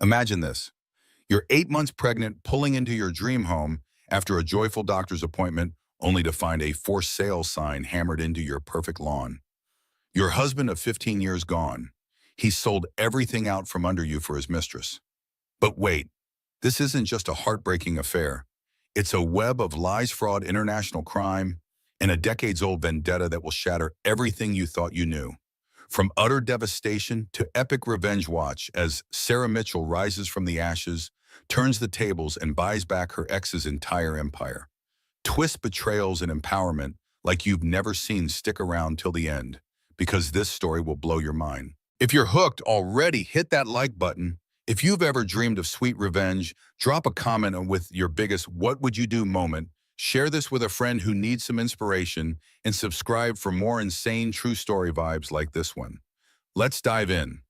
Imagine this. You're 8 months pregnant, pulling into your dream home after a joyful doctor's appointment, only to find a for sale sign hammered into your perfect lawn. Your husband of 15 years gone. He sold everything out from under you for his mistress. But wait, this isn't just a heartbreaking affair. It's a web of lies, fraud, international crime, and a decades-old vendetta that will shatter everything you thought you knew. From utter devastation to epic revenge watch as Sarah Mitchell rises from the ashes, turns the tables, and buys back her ex's entire empire. Twist betrayals and empowerment like you've never seen stick around till the end, because this story will blow your mind. If you're hooked already, hit that like button. If you've ever dreamed of sweet revenge, drop a comment with your biggest what would you do moment. Share this with a friend who needs some inspiration, and subscribe for more insane true story vibes like this one. Let's dive in.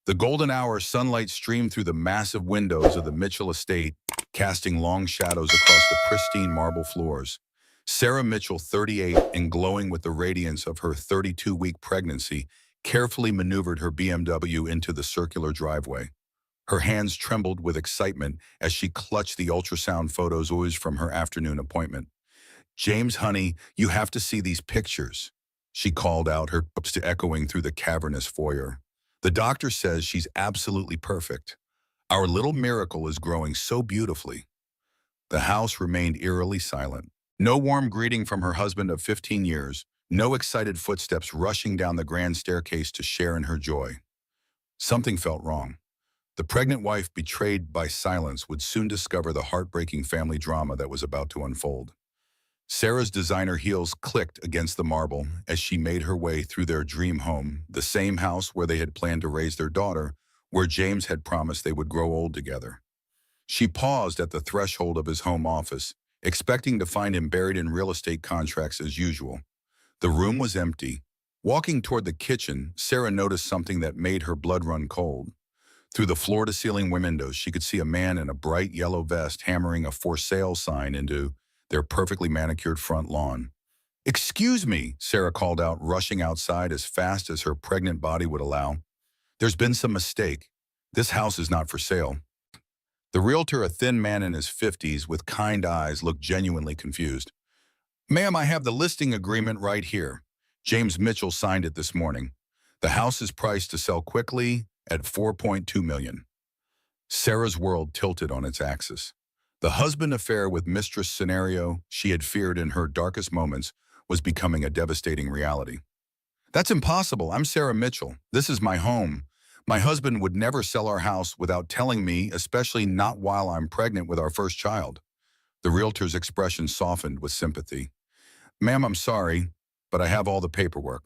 The golden hour sunlight streamed through the massive windows of the Mitchell estate, casting long shadows across the pristine marble floors. Sarah Mitchell, 38 and glowing with the radiance of her 32-week pregnancy, carefully maneuvered her BMW into the circular driveway. Her hands trembled with excitement as she clutched the ultrasound photos oozed from her afternoon appointment. "James, honey, you have to see these pictures," she called out, her hopes echoing through the cavernous foyer. "The doctor says she's absolutely perfect. Our little miracle is growing so beautifully." The house remained eerily silent. No warm greeting from her husband of 15 years, no excited footsteps rushing down the grand staircase to share in her joy. Something felt wrong. The pregnant wife, betrayed by silence, would soon discover the heartbreaking family drama that was about to unfold. Sarah's designer heels clicked against the marble as she made her way through their dream home, the same house where they had planned to raise their daughter, where James had promised they would grow old together. She paused at the threshold of his home office, expecting to find him buried in real estate contracts as usual. The room was empty. Walking toward the kitchen, Sarah noticed something that made her blood run cold. Through the floor-to-ceiling windows, she could see a man in a bright yellow vest hammering a for sale sign into their perfectly manicured front lawn. "Excuse me," Sarah called out, rushing outside as fast as her pregnant body would allow. "There's been some mistake. This house is not for sale." The realtor, a thin man in his 50s with kind eyes, looked genuinely confused. "Ma'am, I have the listing agreement right here. James Mitchell signed it this morning. The house is priced to sell quickly at $4.2 million. Sarah's world tilted on its axis. The husband affair with Mistress scenario she had feared in her darkest moments was becoming a devastating reality. "That's impossible. I'm Sarah Mitchell. This is my home. My husband would never sell our house without telling me, especially not while I'm pregnant with our first child." The realtor's expression softened with sympathy. "Ma'am, I'm sorry, but I have all the paperwork.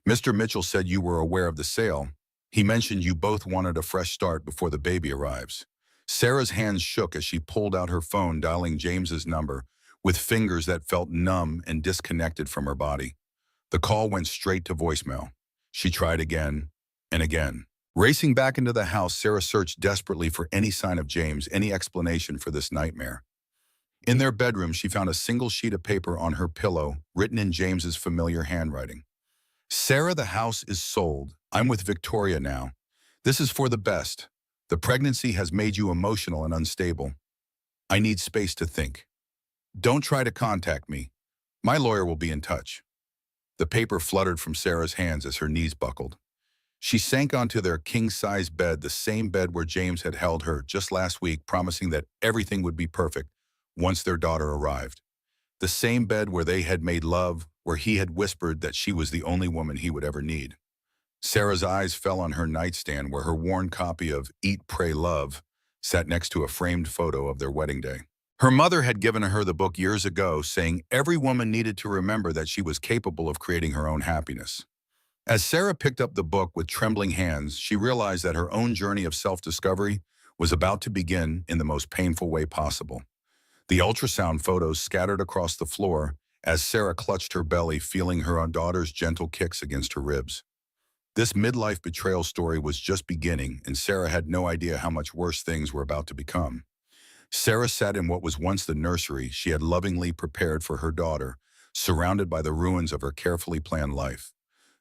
Mr. Mitchell said you were aware of the sale. He mentioned you both wanted a fresh start before the baby arrives." Sarah's hands shook as she pulled out her phone, dialing James's number with fingers that felt numb and disconnected from her body. The call went straight to voicemail. She tried again and again. Racing back into the house, Sarah searched desperately for any sign of James, any explanation for this nightmare. In their bedroom, she found a single sheet of paper on her pillow, written in James's familiar handwriting. "Sarah, the house is sold. I'm with Victoria now. This is for the best. The pregnancy has made you emotional and unstable. I need space to think. Don't try to contact me. My lawyer will be in touch." The paper fluttered from Sarah's hands as her knees buckled. She sank onto their king-size bed, the same bed where James had held her just last week, promising that everything would be perfect once their daughter arrived. The same bed where they had made love, where he had whispered that she was the only woman he would ever need. Sarah's eyes fell on her nightstand where her worn copy of Eat, Pray, Love sat next to a framed photo of their wedding day. Her mother had given her the book years ago, saying every woman needed to remember that she was capable of creating her own happiness. As Sarah picked up the book with trembling hands, she realized that her own journey of self-discovery was about to begin in the most painful way possible. The ultrasound photos scattered across the floor as Sarah clutched her belly, feeling her daughter's gentle kicks against her ribs. This midlife betrayal story was just beginning, and Sarah had no idea how much worse things were about to become. Sarah sat in what was once the nursery she had lovingly prepared for her daughter, surrounded by the ruins of her carefully planned life.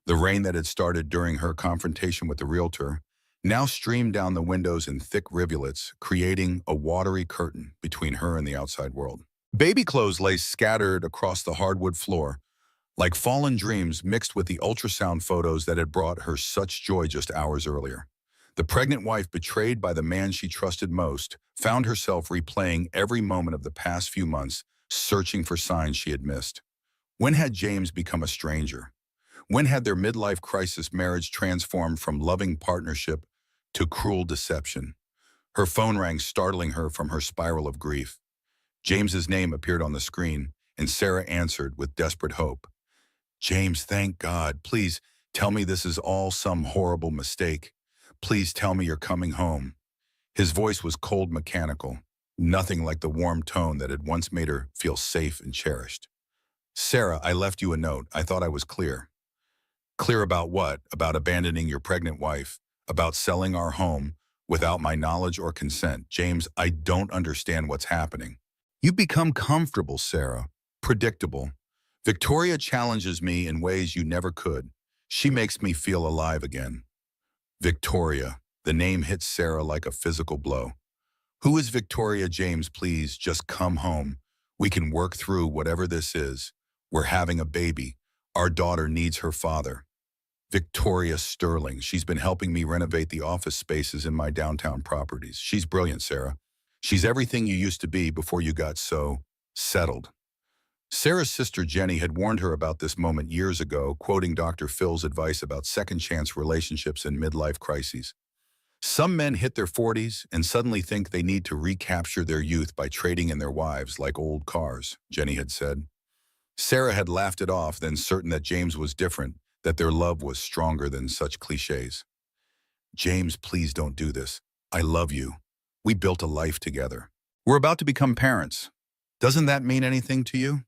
The rain that had started during her confrontation with the realtor now streamed down the windows in thick rivulets, creating a watery curtain between her and the outside world. Baby clothes lay scattered across the hardwood floor, like fallen dreams mixed with the ultrasound photos that had brought her such joy just hours earlier. The pregnant wife, betrayed by the man she trusted most, found herself replaying every moment of the past few months, searching for signs she had missed. When had James become a stranger? When had their midlife crisis marriage transformed from loving partnership to cruel deception? Her phone rang, startling her from her spiral of grief. James's name appeared on the screen, and Sarah answered with desperate hope. James, thank God. Please tell me this is all some horrible mistake. Please tell me you're coming home. His voice was cold, mechanical, nothing like the warm tone that had once made her feel safe and cherished. Sarah, I left you a note. I thought I was clear. Clear about what? About abandoning your pregnant wife, about selling our home without my knowledge or consent. James, I don't understand what's happening. You've become comfortable, Sarah. Predictable. Victoria challenges me in ways you never could. She makes me feel alive again. Victoria. The name hits Sarah like a physical blow. Who is Victoria? James, please, just come home. We can work through whatever this is. We're having a baby. Our daughter needs her father. Victoria Sterling. She's been helping me renovate the office spaces in my downtown properties. She's brilliant, Sarah. She's everything you used to be before you got so settled. Sarah's sister Jenny had warned her about this moment years ago, quoting Dr. Phil's advice about second-chance relationships in midlife crises. Some men hit their 40s and suddenly think they need to recapture their youth by trading in their wives like old cars, Jenny had said. Sarah had laughed it off, then certain that James was different, that their love was stronger than such cliches. James, please don't do this. I love you. We built a life together. We're about to become parents. Doesn't that mean anything to you?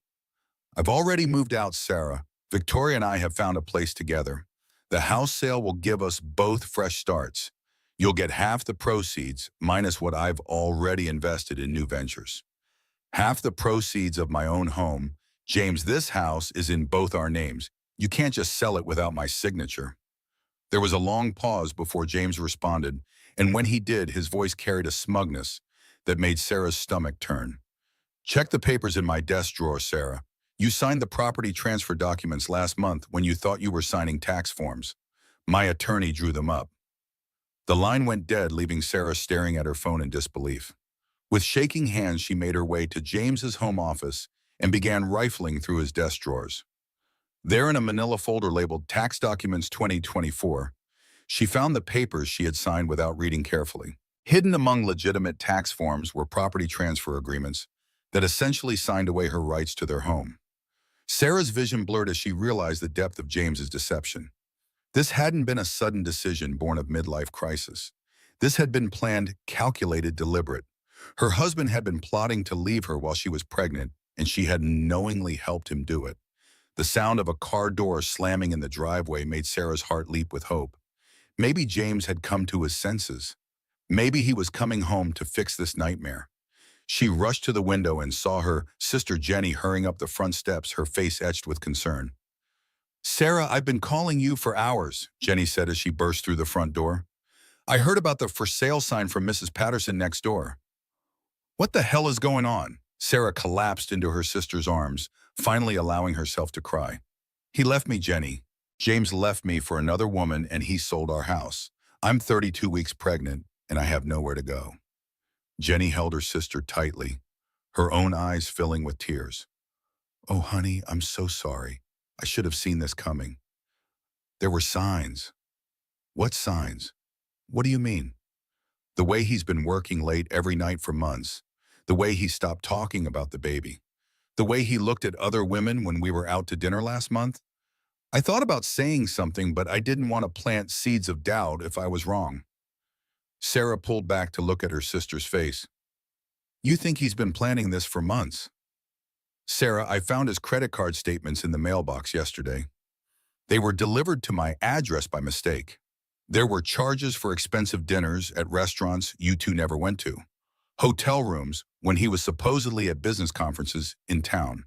I've already moved out, Sarah. Victoria and I have found a place together. The house sale will give us both fresh starts. You'll get half the proceeds, minus what I've already invested in new ventures. Half the proceeds of my own home. James, this house is in both our names. You can't just sell it without my signature. There was a long pause before James responded, and when he did, his voice carried a smugness that made Sarah's stomach turn. Check the papers in my desk drawer, Sarah. You signed the property transfer documents last month when you thought you were signing tax forms. My attorney drew them up. The line went dead, leaving Sarah staring at her phone in disbelief. With shaking hands, she made her way to James's home office and began rifling through his desk drawers. There, in a manila folder labeled Tax Documents 2024, she found the papers she had signed without reading carefully. Hidden among legitimate tax forms were property transfer agreements that essentially signed away her rights to their home. Sarah's vision blurred as she realized the depth of James's deception. This hadn't been a sudden decision born of midlife crisis. This had been planned, calculated, deliberate. Her husband had been plotting to leave her while she was pregnant, and she had knowingly helped him do it. The sound of a car door slamming in the driveway made Sarah's heart leap with hope. Maybe James had come to his senses. Maybe he was coming home to fix this nightmare. She rushed to the window and saw her sister Jenny hurrying up the front steps, her face etched with concern. Sarah, I've been calling you for hours, Jenny said as she burst through the front door. I heard about the for sale sign from Mrs. Patterson next door. What the hell is going on? Sarah collapsed into her sister's arms, finally allowing herself to cry. He left me, Jenny. James left me for another woman and he sold our house. I'm 32 weeks pregnant and I have nowhere to go. Jenny held her sister tightly, her own eyes filling with tears. Oh, honey, I'm so sorry. I should have seen this coming. There were signs. What signs? What do you mean? The way he's been working late every night for months. The way he stopped talking about the baby. The way he looked at other women when we were out to dinner last month. I thought about saying something, but I didn't want to plant seeds of doubt if I was wrong. Sarah pulled back to look at her sister's face. You think he's been planning this for months? Sarah, I found his credit card statements in the mailbox yesterday. They were delivered to my address by mistake. There were charges for expensive dinners at restaurants you two never went to. Hotel rooms when he was supposedly at business conferences in town.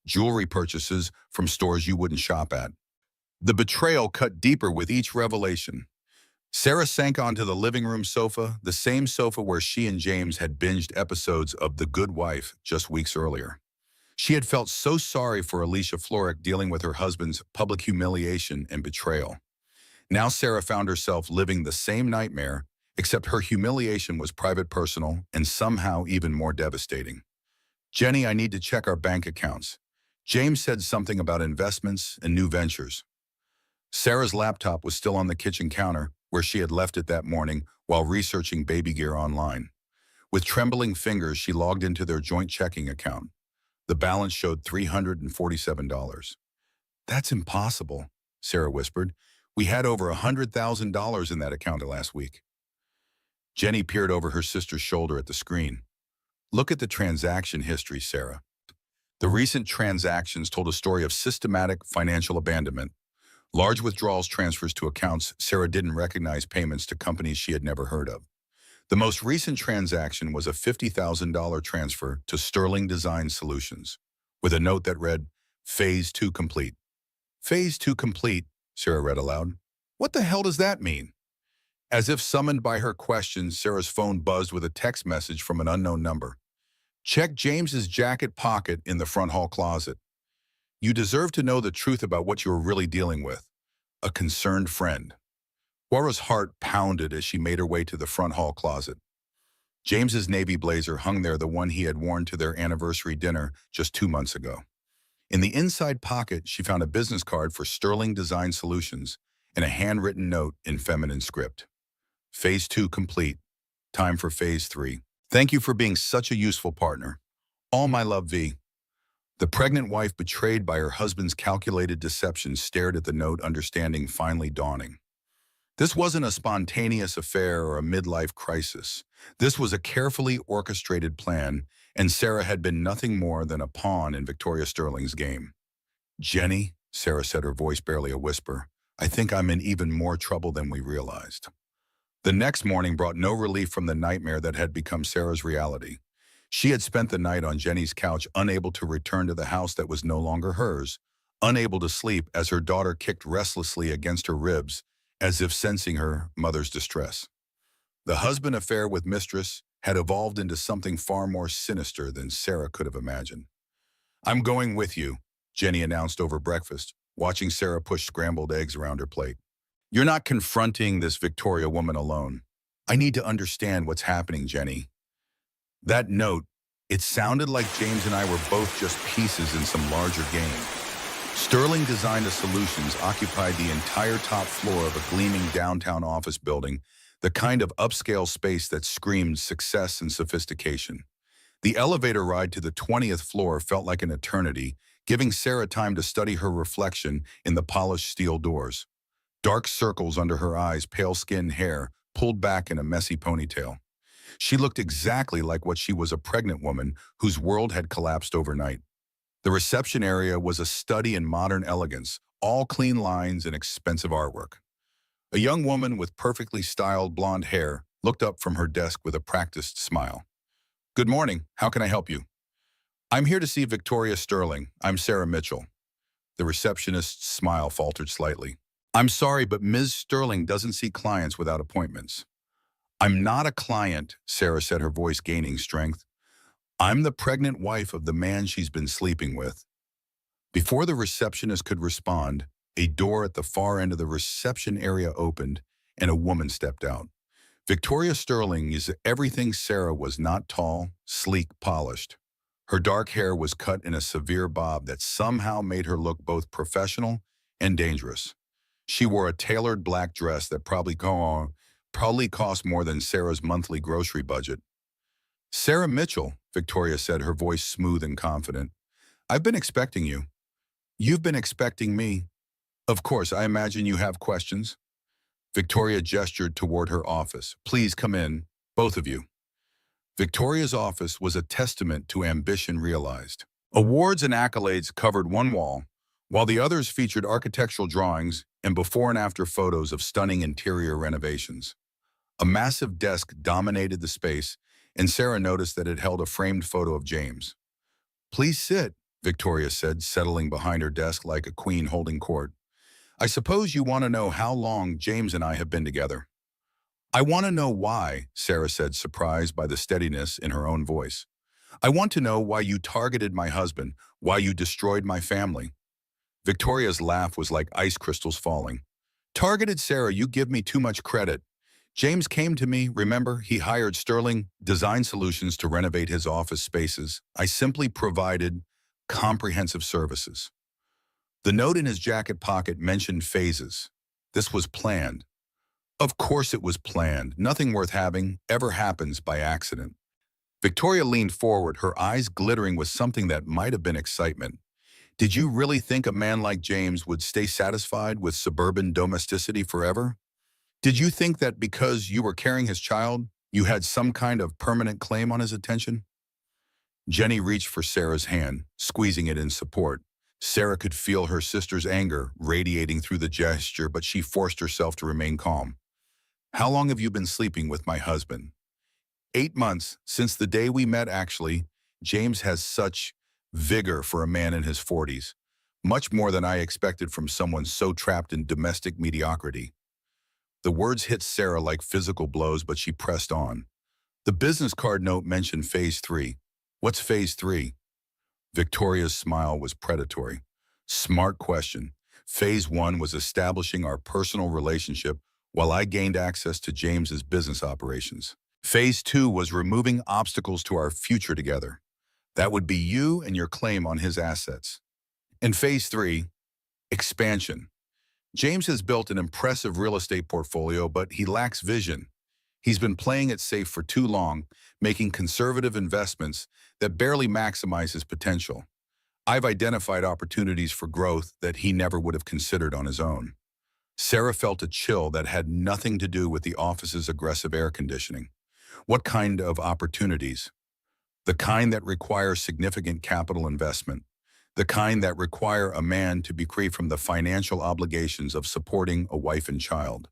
Jewelry purchases from stores you wouldn't shop at. The betrayal cut deeper with each revelation. Sarah sank onto the living room sofa, the same sofa where she and James had binged episodes of The Good Wife just weeks earlier. She had felt so sorry for Alicia Florrick dealing with her husband's public humiliation and betrayal. Now Sarah found herself living the same nightmare, except her humiliation was private, personal, and somehow even more devastating. Jenny, I need to check our bank accounts. James said something about investments and new ventures. Sarah's laptop was still on the kitchen counter, where she had left it that morning while researching baby gear online. With trembling fingers, she logged into their joint checking account. The balance showed $347. That's impossible, Sarah whispered. We had over $100,000 in that account last week. Jenny peered over her sister's shoulder at the screen. Look at the transaction history, Sarah. The recent transactions told a story of systematic financial abandonment. Large withdrawals, transfers to accounts Sarah didn't recognize, payments to companies she had never heard of. The most recent transaction was a $50,000 transfer to Sterling Design Solutions, with a note that read, Phase 2 complete. Phase 2 complete, Sarah read aloud. What the hell does that mean? As if summoned by her questions, Sarah's phone buzzed with a text message from an unknown number. Check James's jacket pocket in the front hall closet. You deserve to know the truth about what you are really dealing with. A concerned friend. Laura's heart pounded as she made her way to the front hall closet. James's navy blazer hung there, the one he had worn to their anniversary dinner just 2 months ago. In the inside pocket, she found a business card for Sterling Design Solutions and a handwritten note in feminine script. Phase 2 complete. Time for Phase 3. Thank you for being such a useful partner. All my love, V. The pregnant wife, betrayed by her husband's calculated deception, stared at the note, understanding finally dawning. This wasn't a spontaneous affair or a midlife crisis. This was a carefully orchestrated plan, and Sarah had been nothing more than a pawn in Victoria Sterling's game. Jenny, Sarah said, her voice barely a whisper, I think I'm in even more trouble than we realized. The next morning brought no relief from the nightmare that had become Sarah's reality. She had spent the night on Jenny's couch, unable to return to the house that was no longer hers, unable to sleep as her daughter kicked restlessly against her ribs, as if sensing her mother's distress. The husband affair with Mistress had evolved into something far more sinister than Sarah could have imagined. I'm going with you, Jenny announced over breakfast, watching Sarah push scrambled eggs around her plate. You're not confronting this Victoria woman alone. I need to understand what's happening, Jenny. That note, it sounded like James and I were both just pieces in some larger game. Sterling Design Solutions occupied the entire top floor of a gleaming downtown office building, the kind of upscale space that screamed success and sophistication. The elevator ride to the 20th floor felt like an eternity, giving Sarah time to study her reflection in the polished steel doors. Dark circles under her eyes, pale-skinned hair pulled back in a messy ponytail. She looked exactly like what she was, a pregnant woman whose world had collapsed overnight. The reception area was a study in modern elegance, all clean lines and expensive artwork. A young woman with perfectly styled blonde hair looked up from her desk with a practiced smile. Good morning. How can I help you? I'm here to see Victoria Sterling. I'm Sarah Mitchell. The receptionist's smile faltered slightly. I'm sorry, but Ms. Sterling doesn't see clients without appointments. I'm not a client, Sarah said, her voice gaining strength. I'm the pregnant wife of the man she's been sleeping with. Before the receptionist could respond, a door at the far end of the reception area opened and a woman stepped out. Victoria Sterling is everything Sarah was not: tall, sleek, polished. Her dark hair was cut in a severe bob that somehow made her look both professional and dangerous. She wore a tailored black dress that probably cost more than Sarah's monthly grocery budget. Sarah Mitchell, Victoria said, her voice smooth and confident. I've been expecting you. You've been expecting me. Of course, I imagine you have questions. Victoria gestured toward her office. Please come in, both of you. Victoria's office was a testament to ambition realized. Awards and accolades covered one wall, while the others featured architectural drawings and before and after photos of stunning interior renovations. A massive desk dominated the space, and Sarah noticed that it held a framed photo of James. Please sit, Victoria said, settling behind her desk like a queen holding court. I suppose you want to know how long James and I have been together. I want to know why, Sarah said, surprised by the steadiness in her own voice. I want to know why you targeted my husband, why you destroyed my family. Victoria's laugh was like ice crystals falling. Targeted Sarah, you give me too much credit. James came to me, remember? He hired Sterling Design Solutions to renovate his office spaces. I simply provided comprehensive services. The note in his jacket pocket mentioned phases. This was planned. Of course it was planned. Nothing worth having ever happens by accident. Victoria leaned forward, her eyes glittering with something that might have been excitement. Did you really think a man like James would stay satisfied with suburban domesticity forever? Did you think that because you were carrying his child, you had some kind of permanent claim on his attention? Jenny reached for Sarah's hand, squeezing it in support. Sarah could feel her sister's anger radiating through the gesture, but she forced herself to remain calm. How long have you been sleeping with my husband? 8 months, since the day we met, actually. James has such vigor for a man in his 40s. Much more than I expected from someone so trapped in domestic mediocrity. The words hit Sarah like physical blows, but she pressed on. The business card note mentioned phase 3. What's phase 3? Victoria's smile was predatory. Smart question. Phase 1 was establishing our personal relationship while I gained access to James's business operations. Phase 2 was removing obstacles to our future together. That would be you and your claim on his assets. And phase 3, expansion. James has built an impressive real estate portfolio, but he lacks vision. He's been playing it safe for too long, making conservative investments that barely maximize his potential. I've identified opportunities for growth that he never would have considered on his own. Sarah felt a chill that had nothing to do with the office's aggressive air conditioning. What kind of opportunities? The kind that require significant capital investment. The kind that require a man to be free from the financial obligations of supporting a wife and child.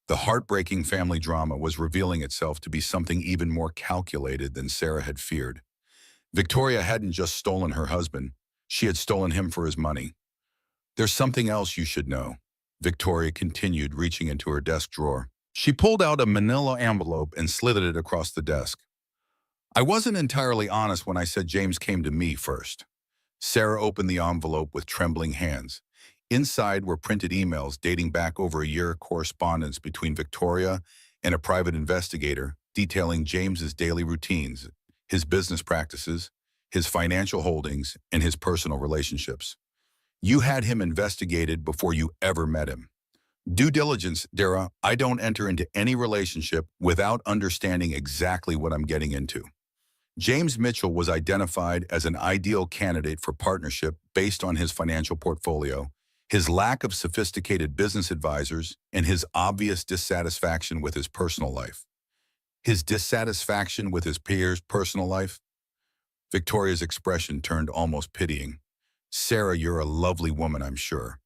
The heartbreaking family drama was revealing itself to be something even more calculated than Sarah had feared. Victoria hadn't just stolen her husband, she had stolen him for his money. There's something else you should know, Victoria continued, reaching into her desk drawer. She pulled out a manila envelope and slithered it across the desk. I wasn't entirely honest when I said James came to me first. Sarah opened the envelope with trembling hands. Inside were printed emails dating back over a year, correspondence between Victoria and a private investigator detailing James's daily routines, his business practices, his financial holdings, and his personal relationships. You had him investigated before you ever met him. Due diligence, Dara. I don't enter into any relationship without understanding exactly what I'm getting into. James Mitchell was identified as an ideal candidate for partnership based on his financial portfolio, his lack of sophisticated business advisors, and his obvious dissatisfaction with his personal life. His dissatisfaction with his peers' personal life? Victoria's expression turned almost pitying. Sarah, you're a lovely woman, I'm sure.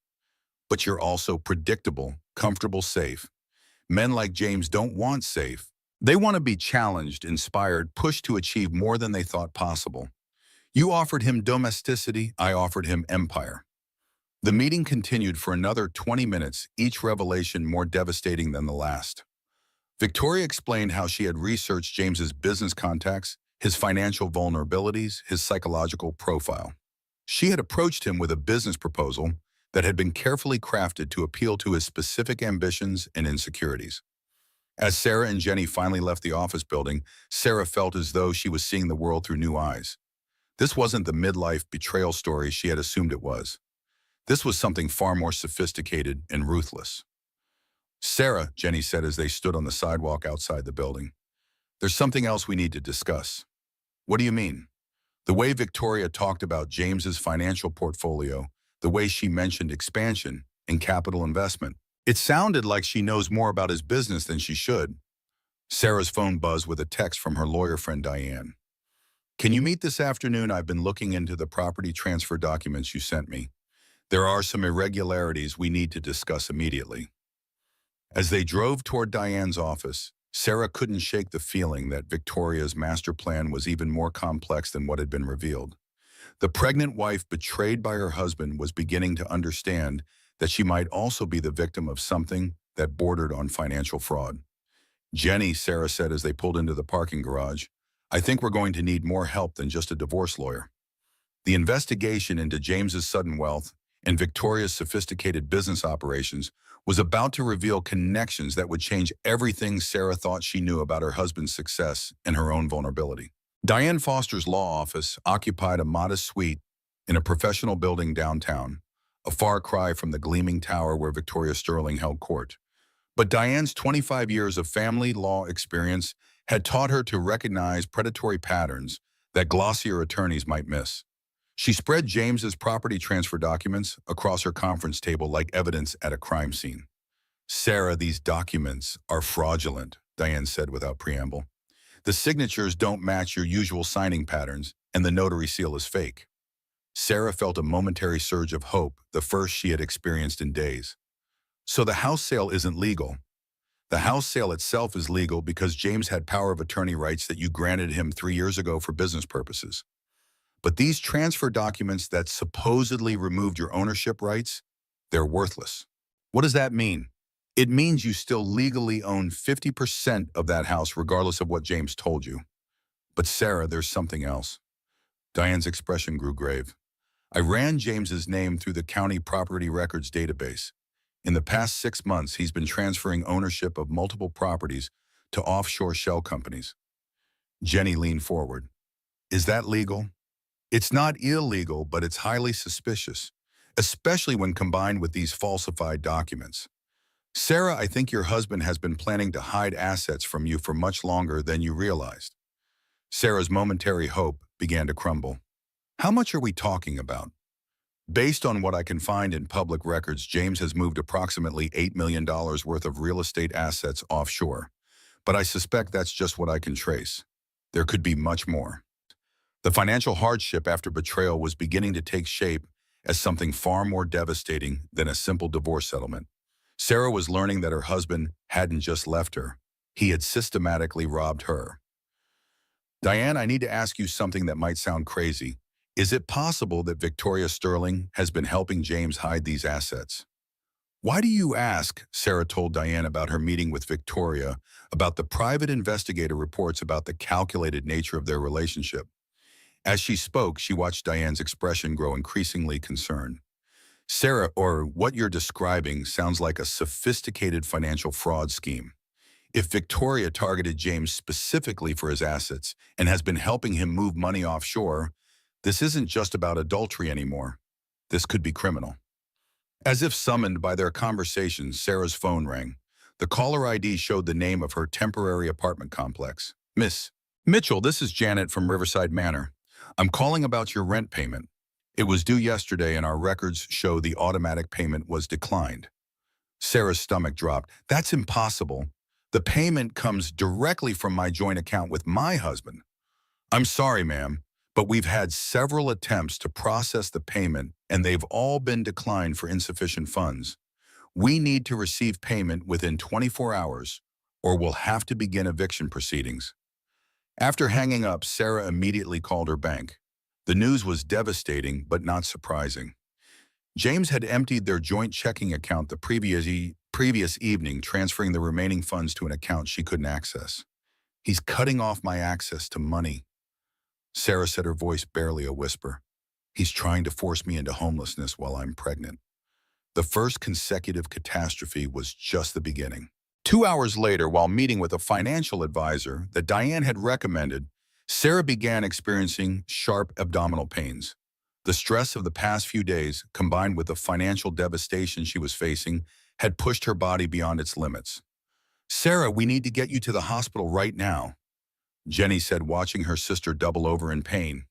But you're also predictable, comfortable, safe. Men like James don't want safe. They want to be challenged, inspired, pushed to achieve more than they thought possible. You offered him domesticity, I offered him empire. The meeting continued for another 20 minutes, each revelation more devastating than the last. Victoria explained how she had researched James's business contacts, his financial vulnerabilities, his psychological profile. She had approached him with a business proposal that had been carefully crafted to appeal to his specific ambitions and insecurities. As Sarah and Jenny finally left the office building, Sarah felt as though she was seeing the world through new eyes. This wasn't the midlife betrayal story she had assumed it was. This was something far more sophisticated and ruthless. Sarah, Jenny said as they stood on the sidewalk outside the building, there's something else we need to discuss. What do you mean? The way Victoria talked about James's financial portfolio, the way she mentioned expansion and capital investment, it sounded like she knows more about his business than she should. Sarah's phone buzzed with a text from her lawyer friend Diane. Can you meet this afternoon? I've been looking into the property transfer documents you sent me. There are some irregularities we need to discuss immediately. As they drove toward Diane's office, Sarah couldn't shake the feeling that Victoria's master plan was even more complex than what had been revealed. The pregnant wife betrayed by her husband was beginning to understand that she might also be the victim of something that bordered on financial fraud. Jenny, Sarah said as they pulled into the parking garage, I think we're going to need more help than just a divorce lawyer. The investigation into James's sudden wealth and Victoria's sophisticated business operations was about to reveal connections that would change everything Sarah thought she knew about her husband's success and her own vulnerability. Diane Foster's law office occupied a modest suite in a professional building downtown, a far cry from the gleaming tower where Victoria Sterling held court. But Diane's 25 years of family law experience had taught her to recognize predatory patterns that glossier attorneys might miss. She spread James's property transfer documents across her conference table like evidence at a crime scene. Sarah, these documents are fraudulent, Diane said without preamble. The signatures don't match your usual signing patterns, and the notary seal is fake. Sarah felt a momentary surge of hope, the first she had experienced in days. So the house sale isn't legal. The house sale itself is legal because James had power of attorney rights that you granted him 3 years ago for business purposes. But these transfer documents that supposedly removed your ownership rights, they're worthless. What does that mean? It means you still legally own 50% of that house regardless of what James told you. But Sarah, there's something else. Diane's expression grew grave. I ran James's name through the county property records database. In the past 6 months, he's been transferring ownership of multiple properties to offshore shell companies. Jenny leaned forward. Is that legal? It's not illegal, but it's highly suspicious, especially when combined with these falsified documents. Sarah, I think your husband has been planning to hide assets from you for much longer than you realized. Sarah's momentary hope began to crumble. How much are we talking about? Based on what I can find in public records, James has moved approximately $8 million worth of real estate assets offshore. But I suspect that's just what I can trace. There could be much more. The financial hardship after betrayal was beginning to take shape as something far more devastating than a simple divorce settlement. Sarah was learning that her husband hadn't just left her. He had systematically robbed her. Diane, I need to ask you something that might sound crazy. Is it possible that Victoria Sterling has been helping James hide these assets? Why do you ask? Sarah told Diane about her meeting with Victoria, about the private investigator reports about the calculated nature of their relationship. As she spoke, she watched Diane's expression grow increasingly concerned. Sarah, or what you're describing sounds like a sophisticated financial fraud scheme. If Victoria targeted James specifically for his assets and has been helping him move money offshore, this isn't just about adultery anymore. This could be criminal. As if summoned by their conversation, Sarah's phone rang. The caller ID showed the name of her temporary apartment complex. Miss Mitchell, this is Janet from Riverside Manor. I'm calling about your rent payment. It was due yesterday and our records show the automatic payment was declined. Sarah's stomach dropped. That's impossible. The payment comes directly from my joint account with my husband. I'm sorry, ma'am, but we've had several attempts to process the payment and they've all been declined for insufficient funds. We need to receive payment within 24 hours or we'll have to begin eviction proceedings. After hanging up, Sarah immediately called her bank. The news was devastating, but not surprising. James had emptied their joint checking account the previous evening, transferring the remaining funds to an account she couldn't access. He's cutting off my access to money. Sarah said, her voice barely a whisper. He's trying to force me into homelessness while I'm pregnant. The first consecutive catastrophe was just the beginning. 2 hours later, while meeting with a financial advisor that Diane had recommended, Sarah began experiencing sharp abdominal pains. The stress of the past few days, combined with the financial devastation she was facing, had pushed her body beyond its limits. Sarah, we need to get you to the hospital right now, Jenny said, watching her sister double over in pain.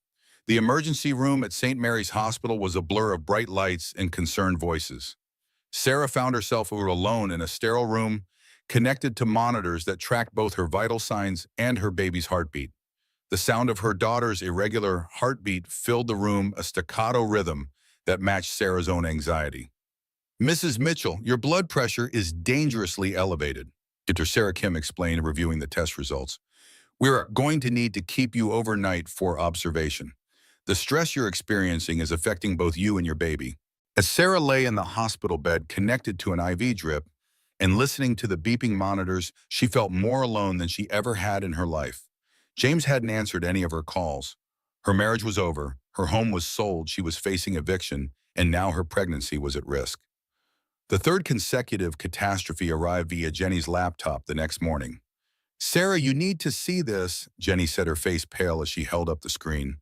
The emergency room at St. Mary's Hospital was a blur of bright lights and concerned voices. Sarah found herself alone in a sterile room, connected to monitors that tracked both her vital signs and her baby's heartbeat. The sound of her daughter's irregular heartbeat filled the room, a staccato rhythm that matched Sarah's own anxiety. Mrs. Mitchell, your blood pressure is dangerously elevated, Dr. Sarah Kim explained, reviewing the test results. We're going to need to keep you overnight for observation. The stress you're experiencing is affecting both you and your baby. As Sarah lay in the hospital bed connected to an IV drip, and listening to the beeping monitors, she felt more alone than she ever had in her life. James hadn't answered any of her calls. Her marriage was over, her home was sold, she was facing eviction, and now her pregnancy was at risk. The third consecutive catastrophe arrived via Jenny's laptop the next morning. "Sarah, you need to see this," Jenny said, her face pale as she held up the screen.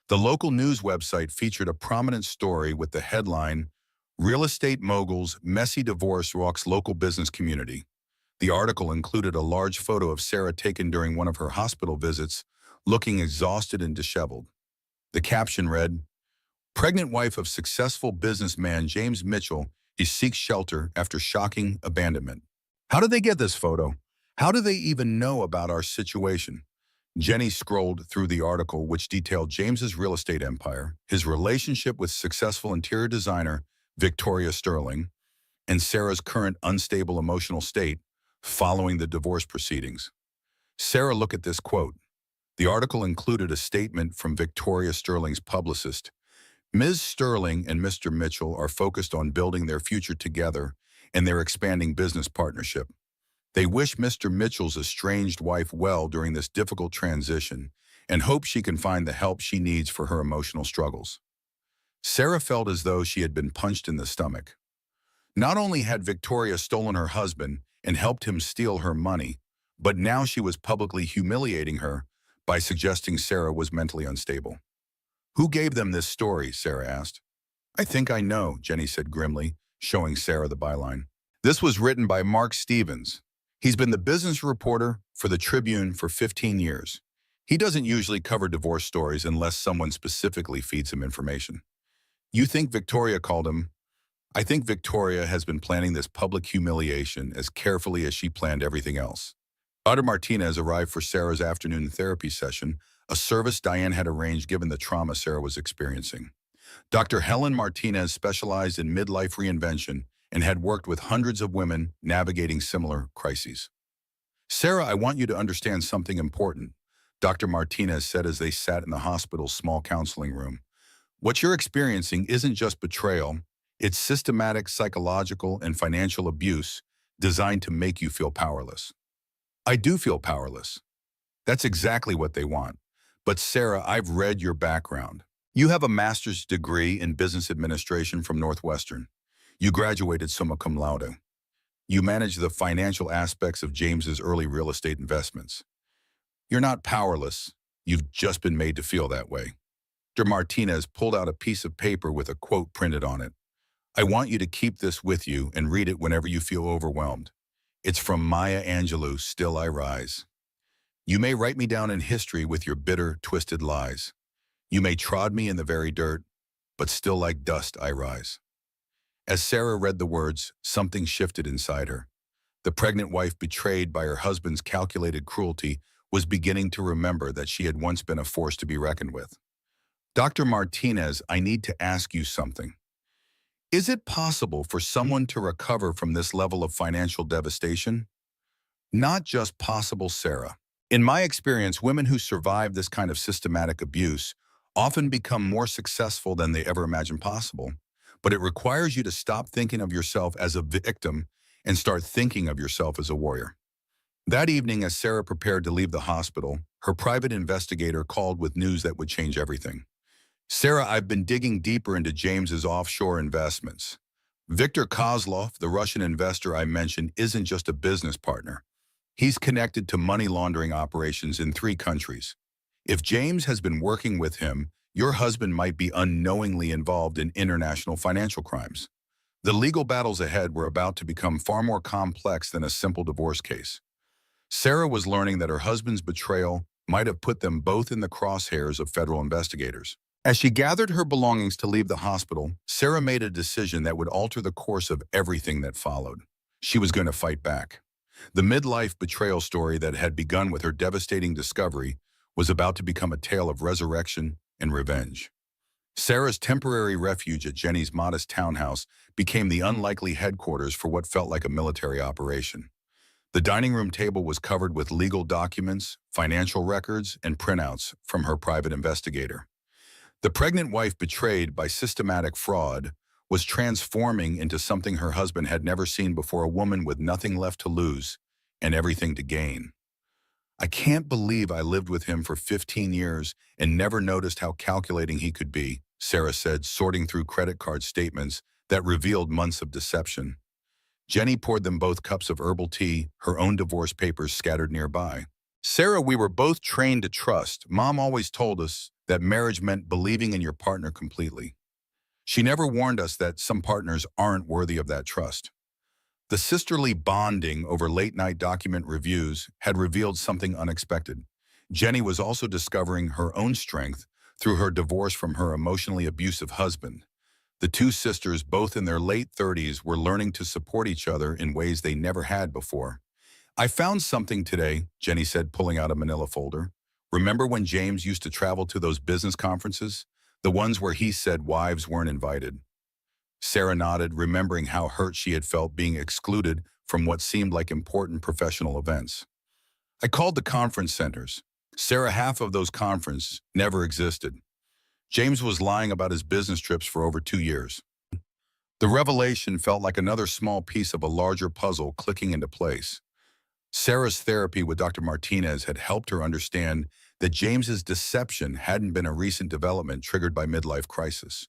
The local news website featured a prominent story with the headline, "Real Estate Mogul's Messy Divorce Rocks Local Business Community." The article included a large photo of Sarah taken during one of her hospital visits, looking exhausted and disheveled. The caption read, "Pregnant wife of successful businessman James Mitchell seeks shelter after shocking abandonment." How did they get this photo? How do they even know about our situation? Jenny scrolled through the article, which detailed James's real estate empire, his relationship with successful interior designer Victoria Sterling, and Sarah's current unstable emotional state following the divorce proceedings. Sarah, look at this quote. The article included a statement from Victoria Sterling's publicist. "Ms. Sterling and Mr. Mitchell are focused on building their future together and their expanding business partnership. They wish Mr. Mitchell's estranged wife well during this difficult transition and hope she can find the help she needs for her emotional struggles." Sarah felt as though she had been punched in the stomach. Not only had Victoria stolen her husband and helped him steal her money, but now she was publicly humiliating her by suggesting Sarah was mentally unstable. "Who gave them this story?" Sarah asked. "I think I know," Jenny said grimly, showing Sarah the byline. "This was written by Mark Stevens. He's been the business reporter for the Tribune for 15 years. He doesn't usually cover divorce stories unless someone specifically feeds him information." "You think Victoria called him?" "I think Victoria has been planning this public humiliation as carefully as she planned everything else." Dr. Martinez arrived for Sarah's afternoon therapy session, a service Diane had arranged given the trauma Sarah was experiencing. Dr. Helen Martinez specialized in midlife reinvention and had worked with hundreds of women navigating similar crises. "Sarah, I want you to understand something important," Dr. Martinez said as they sat in the hospital's small counseling room. "What you're experiencing isn't just betrayal, it's systematic psychological and financial abuse designed to make you feel powerless." "I do feel powerless." "That's exactly what they want. But Sarah, I've read your background. You have a master's degree in business administration from Northwestern. You graduated summa cum laude. You manage the financial aspects of James's early real estate investments. You're not powerless. You've just been made to feel that way." Dr. Martinez pulled out a piece of paper with a quote printed on it. "I want you to keep this with you and read it whenever you feel overwhelmed. It's from Maya Angelou, Still I Rise. You may write me down in history with your bitter, twisted lies. You may trod me in the very dirt, but still like dust I rise." As Sarah read the words, something shifted inside her. The pregnant wife, betrayed by her husband's calculated cruelty, was beginning to remember that she had once been a force to be reckoned with. "Dr. Martinez, I need to ask you something. Is it possible for someone to recover from this level of financial devastation?" "Not just possible, Sarah. In my experience, women who survive this kind of systematic abuse often become more successful than they ever imagined possible. But it requires you to stop thinking of yourself as a victim and start thinking of yourself as a warrior." That evening, as Sarah prepared to leave the hospital, her private investigator called with news that would change everything. "Sarah, I've been digging deeper into James's offshore investments. Viktor Kozlov, the Russian investor I mentioned, isn't just a business partner. He's connected to money laundering operations in 3 countries. If James has been working with him, your husband might be unknowingly involved in international financial crimes." The legal battles ahead were about to become far more complex than a simple divorce case. Sarah was learning that her husband's betrayal might have put them both in the crosshairs of federal investigators. As she gathered her belongings to leave the hospital, Sarah made a decision that would alter the course of everything that followed. She was going to fight back. The midlife betrayal story that had begun with her devastating discovery was about to become a tale of resurrection and revenge. Sarah's temporary refuge at Jenny's modest townhouse became the unlikely headquarters for what felt like a military operation. The dining room table was covered with legal documents, financial records, and printouts from her private investigator. The pregnant wife betrayed by systematic fraud was transforming into something her husband had never seen before, a woman with nothing left to lose and everything to gain. I can't believe I lived with him for 15 years and never noticed how calculating he could be, Sarah said, sorting through credit card statements that revealed months of deception. Jenny poured them both cups of herbal tea, her own divorce papers scattered nearby. Sarah, we were both trained to trust. Mom always told us that marriage meant believing in your partner completely. She never warned us that some partners aren't worthy of that trust. The sisterly bonding over late-night document reviews had revealed something unexpected. Jenny was also discovering her own strength through her divorce from her emotionally abusive husband. The two sisters, both in their late 30s, were learning to support each other in ways they never had before. I found something today, Jenny said, pulling out a manila folder. Remember when James used to travel to those business conferences? The ones where he said wives weren't invited. Sarah nodded, remembering how hurt she had felt being excluded from what seemed like important professional events. I called the conference centers. Sarah, half of those conferences never existed. James was lying about his business trips for over 2 years. The revelation felt like another small piece of a larger puzzle clicking into place. Sarah's therapy with Dr. Martinez had helped her understand that James's deception hadn't been a recent development triggered by midlife crisis.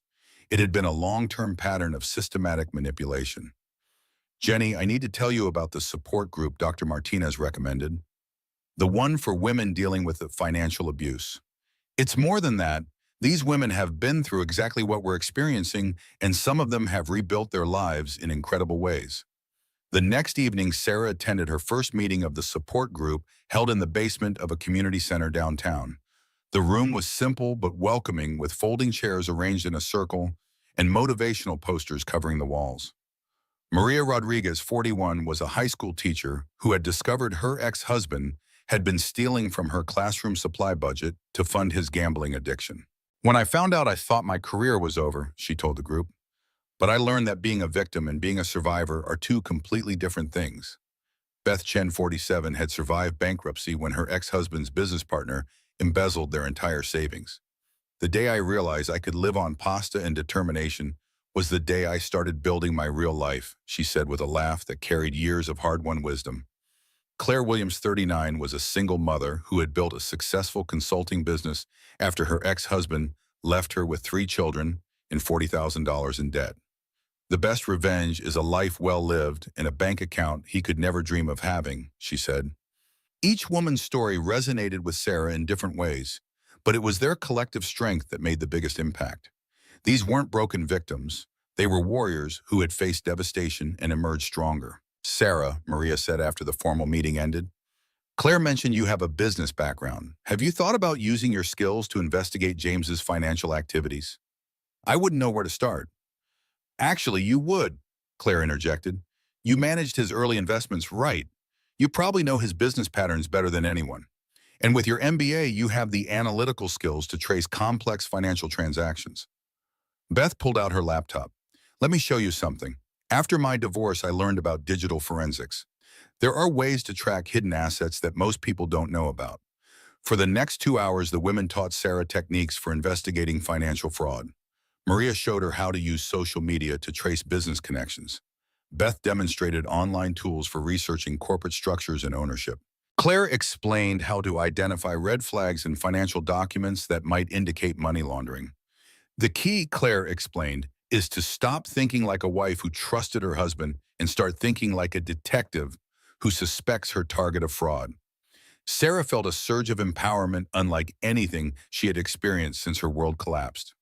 It had been a long-term pattern of systematic manipulation. Jenny, I need to tell you about the support group Dr. Martinez recommended. The one for women dealing with the financial abuse. It's more than that. These women have been through exactly what we're experiencing, and some of them have rebuilt their lives in incredible ways. The next evening, Sarah attended her first meeting of the support group held in the basement of a community center downtown. The room was simple but welcoming, with folding chairs arranged in a circle and motivational posters covering the walls. Maria Rodriguez, 41, was a high school teacher who had discovered her ex-husband had been stealing from her classroom supply budget to fund his gambling addiction. When I found out, I thought my career was over, she told the group. But I learned that being a victim and being a survivor are two completely different things. Beth Chen, 47, had survived bankruptcy when her ex-husband's business partner embezzled their entire savings. The day I realized I could live on pasta and determination was the day I started building my real life, she said with a laugh that carried years of hard-won wisdom. Claire Williams, 39, was a single mother who had built a successful consulting business after her ex-husband left her with 3 children and $40,000 in debt. The best revenge is a life well lived and a bank account he could never dream of having, she said. Each woman's story resonated with Sarah in different ways, but it was their collective strength that made the biggest impact. These weren't broken victims. They were warriors who had faced devastation and emerged stronger. Sarah, Maria said after the formal meeting ended, Claire mentioned you have a business background. Have you thought about using your skills to investigate James's financial activities? I wouldn't know where to start. Actually, you would, Claire interjected. You managed his early investments right. You probably know his business patterns better than anyone. And with your MBA, you have the analytical skills to trace complex financial transactions. Beth pulled out her laptop. Let me show you something. After my divorce, I learned about digital forensics. There are ways to track hidden assets that most people don't know about. For the next 2 hours, the women taught Sarah techniques for investigating financial fraud. Maria showed her how to use social media to trace business connections. Beth demonstrated online tools for researching corporate structures and ownership. Claire explained how to identify red flags in financial documents that might indicate money laundering. The key, Claire explained, is to stop thinking like a wife who trusted her husband and start thinking like a detective who suspects her target of fraud. Sarah felt a surge of empowerment unlike anything she had experienced since her world collapsed.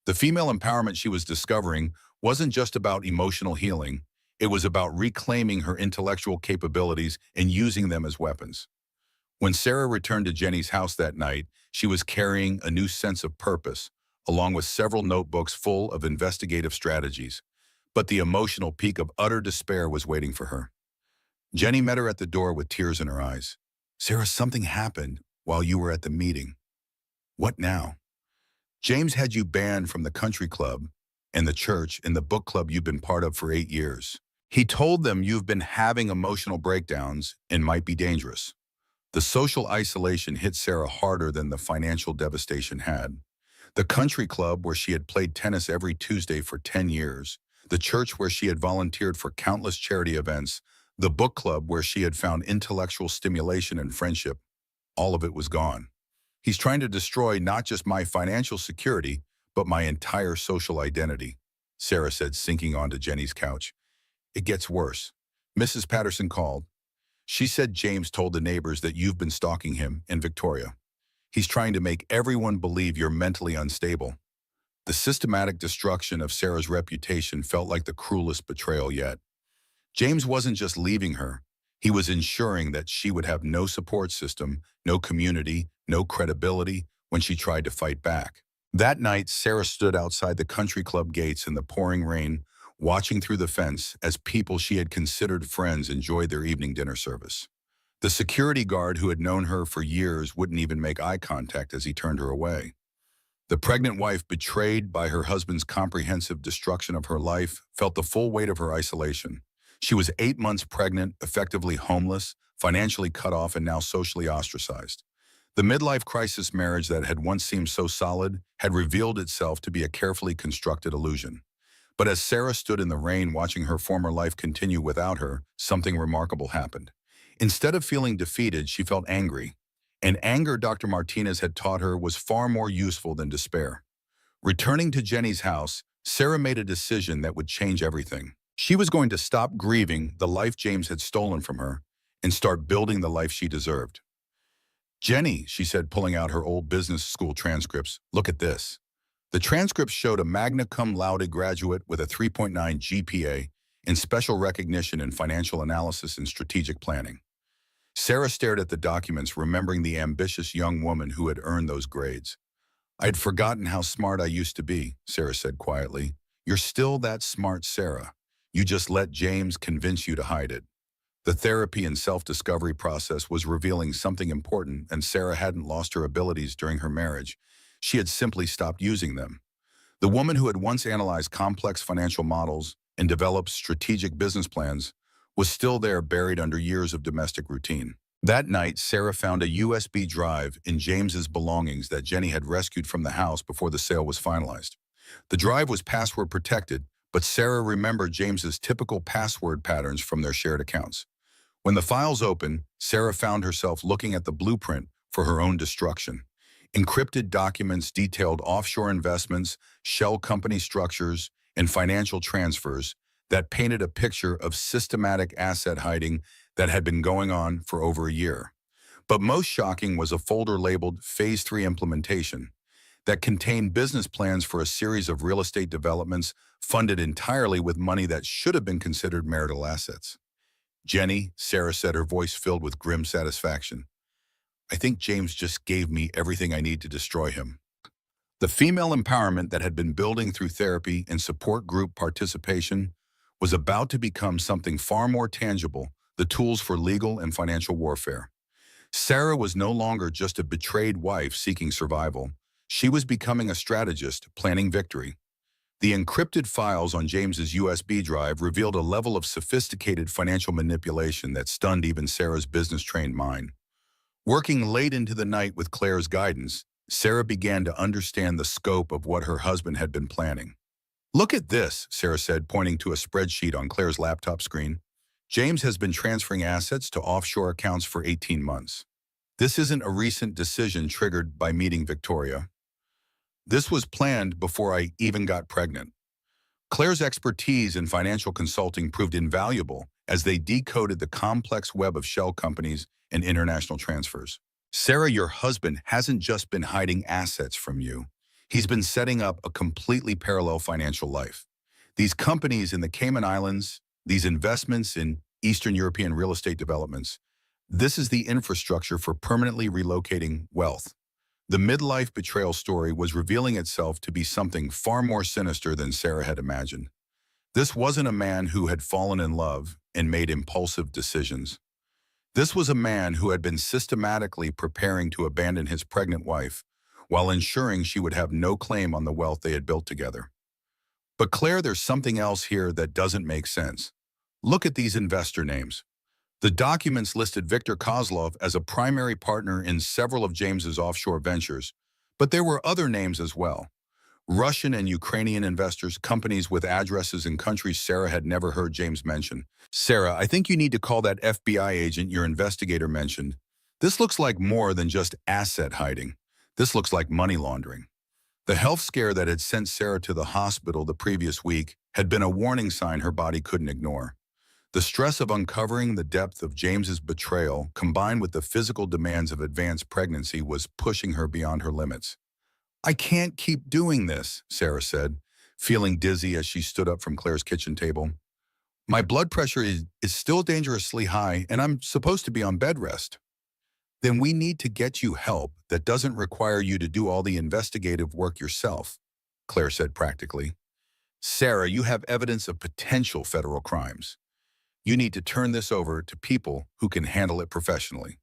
The female empowerment she was discovering wasn't just about emotional healing. It was about reclaiming her intellectual capabilities and using them as weapons. When Sarah returned to Jenny's house that night, she was carrying a new sense of purpose, along with several notebooks full of investigative strategies. But the emotional peak of utter despair was waiting for her. Jenny met her at the door with tears in her eyes. Sarah, something happened while you were at the meeting. What now? James had you banned from the country club and the church and the book club you've been part of for 8 years. He told them you've been having emotional breakdowns and might be dangerous. The social isolation hit Sarah harder than the financial devastation had. The country club where she had played tennis every Tuesday for 10 years, the church where she had volunteered for countless charity events, the book club where she had found intellectual stimulation and friendship, all of it was gone. He's trying to destroy not just my financial security, but my entire social identity, Sarah said, sinking onto Jenny's couch. It gets worse. Mrs. Patterson called. She said James told the neighbors that you've been stalking him and Victoria. He's trying to make everyone believe you're mentally unstable. The systematic destruction of Sarah's reputation felt like the cruelest betrayal yet. James wasn't just leaving her. He was ensuring that she would have no support system, no community, no credibility when she tried to fight back. That night, Sarah stood outside the country club gates in the pouring rain, watching through the fence as people she had considered friends enjoyed their evening dinner service. The security guard who had known her for years wouldn't even make eye contact as he turned her away. The pregnant wife, betrayed by her husband's comprehensive destruction of her life, felt the full weight of her isolation. She was 8 months pregnant, effectively homeless, financially cut off, and now socially ostracized. The midlife crisis marriage that had once seemed so solid had revealed itself to be a carefully constructed illusion. But as Sarah stood in the rain watching her former life continue without her, something remarkable happened. Instead of feeling defeated, she felt angry. And anger, Dr. Martinez had taught her, was far more useful than despair. Returning to Jenny's house, Sarah made a decision that would change everything. She was going to stop grieving the life James had stolen from her and start building the life she deserved. Jenny, she said, pulling out her old business school transcripts, look at this. The transcripts showed a magna cum laude graduate with a 3.9 GPA in special recognition in financial analysis and strategic planning. Sarah stared at the documents, remembering the ambitious young woman who had earned those grades. I'd forgotten how smart I used to be, Sarah said quietly. You're still that smart, Sarah. You just let James convince you to hide it. The therapy and self-discovery process was revealing something important, and Sarah hadn't lost her abilities during her marriage. She had simply stopped using them. The woman who had once analyzed complex financial models and developed strategic business plans was still there, buried under years of domestic routine. That night, Sarah found a USB drive in James's belongings that Jenny had rescued from the house before the sale was finalized. The drive was password protected, but Sarah remembered James's typical password patterns from their shared accounts. When the files opened, Sarah found herself looking at the blueprint for her own destruction. Encrypted documents detailed offshore investments, shell company structures, and financial transfers that painted a picture of systematic asset hiding that had been going on for over a year. But most shocking was a folder labeled Phase 3 Implementation that contained business plans for a series of real estate developments funded entirely with money that should have been considered marital assets. Jenny, Sarah said, her voice filled with grim satisfaction. I think James just gave me everything I need to destroy him. The female empowerment that had been building through therapy and support group participation was about to become something far more tangible, the tools for legal and financial warfare. Sarah was no longer just a betrayed wife seeking survival. She was becoming a strategist, planning victory. The encrypted files on James's USB drive revealed a level of sophisticated financial manipulation that stunned even Sarah's business-trained mind. Working late into the night with Claire's guidance, Sarah began to understand the scope of what her husband had been planning. Look at this, Sarah said, pointing to a spreadsheet on Claire's laptop screen. James has been transferring assets to offshore accounts for 18 months. This isn't a recent decision triggered by meeting Victoria. This was planned before I even got pregnant. Claire's expertise in financial consulting proved invaluable as they decoded the complex web of shell companies and international transfers. Sarah, your husband hasn't just been hiding assets from you. He's been setting up a completely parallel financial life. These companies in the Cayman Islands, these investments in Eastern European real estate developments, this is the infrastructure for permanently relocating wealth. The midlife betrayal story was revealing itself to be something far more sinister than Sarah had imagined. This wasn't a man who had fallen in love and made impulsive decisions. This was a man who had been systematically preparing to abandon his pregnant wife while ensuring she would have no claim on the wealth they had built together. But Claire, there's something else here that doesn't make sense. Look at these investor names. The documents listed Viktor Kozlov as a primary partner in several of James's offshore ventures, But there were other names as well. Russian and Ukrainian investors, companies with addresses in countries Sarah had never heard James mention. Sarah, I think you need to call that FBI agent your investigator mentioned. This looks like more than just asset hiding. This looks like money laundering. The health scare that had sent Sarah to the hospital the previous week had been a warning sign her body couldn't ignore. The stress of uncovering the depth of James's betrayal, combined with the physical demands of advanced pregnancy, was pushing her beyond her limits. I can't keep doing this, Sarah said, feeling dizzy as she stood up from Claire's kitchen table. My blood pressure is still dangerously high, and I'm supposed to be on bed rest. Then we need to get you help that doesn't require you to do all the investigative work yourself, Claire said practically. Sarah, you have evidence of potential federal crimes. You need to turn this over to people who can handle it professionally.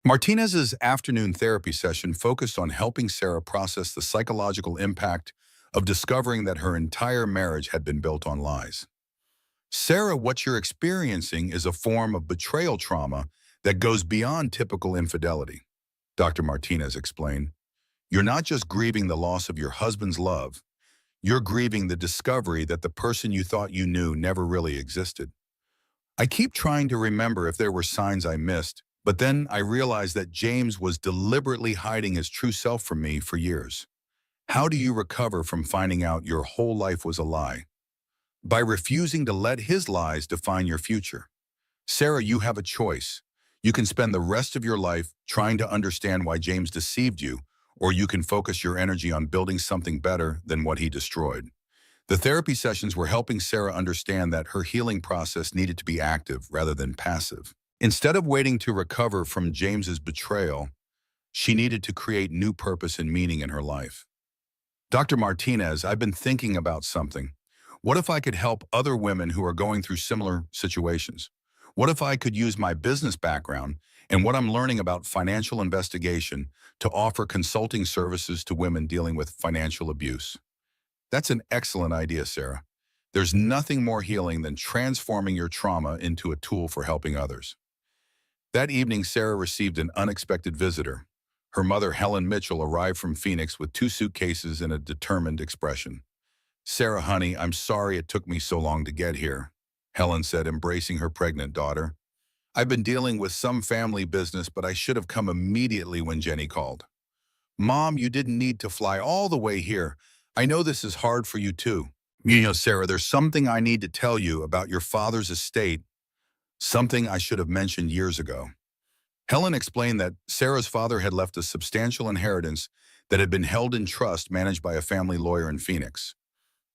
Martinez's afternoon therapy session focused on helping Sarah process the psychological impact of discovering that her entire marriage had been built on lies. Sarah, what you're experiencing is a form of betrayal trauma that goes beyond typical infidelity, Dr. Martinez explained. You're not just grieving the loss of your husband's love, you're grieving the discovery that the person you thought you knew never really existed. I keep trying to remember if there were signs I missed, but then I realized that James was deliberately hiding his true self from me for years. How do you recover from finding out your whole life was a lie? By refusing to let his lies define your future. Sarah, you have a choice. You can spend the rest of your life trying to understand why James deceived you, or you can focus your energy on building something better than what he destroyed. The therapy sessions were helping Sarah understand that her healing process needed to be active rather than passive. Instead of waiting to recover from James's betrayal, she needed to create new purpose and meaning in her life. Dr. Martinez, I've been thinking about something. What if I could help other women who are going through similar situations? What if I could use my business background and what I'm learning about financial investigation to offer consulting services to women dealing with financial abuse? That's an excellent idea, Sarah. There's nothing more healing than transforming your trauma into a tool for helping others. That evening, Sarah received an unexpected visitor. Her mother, Helen Mitchell, arrived from Phoenix with 2 suitcases and a determined expression. Sarah, honey, I'm sorry it took me so long to get here, Helen said, embracing her pregnant daughter. I've been dealing with some family business, but I should have come immediately when Jenny called. Mom, you didn't need to fly all the way here. I know this is hard for you too. Sarah, there's something I need to tell you about your father's estate, something I should have mentioned years ago. Helen explained that Sarah's father had left a substantial inheritance that had been held in trust managed by a family lawyer in Phoenix.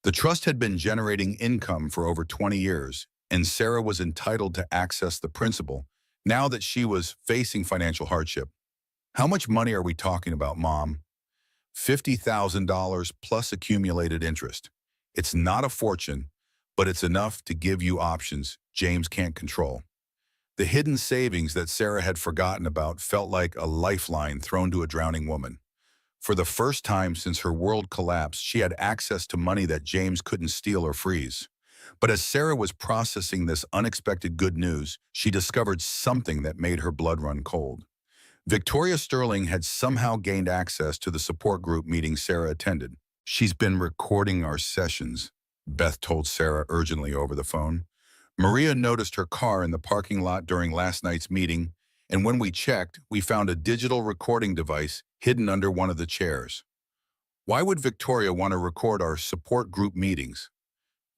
The trust had been generating income for over 20 years, and Sarah was entitled to access the principal now that she was facing financial hardship. How much money are we talking about, Mom? $50,000 plus accumulated interest. It's not a fortune, but it's enough to give you options James can't control. The hidden savings that Sarah had forgotten about felt like a lifeline thrown to a drowning woman. For the first time since her world collapsed, she had access to money that James couldn't steal or freeze. But as Sarah was processing this unexpected good news, she discovered something that made her blood run cold. Victoria Sterling had somehow gained access to the support group meeting Sarah attended. She's been recording our sessions, Beth told Sarah urgently over the phone. Maria noticed her car in the parking lot during last night's meeting, and when we checked, we found a digital recording device hidden under one of the chairs. Why would Victoria want to record our support group meetings?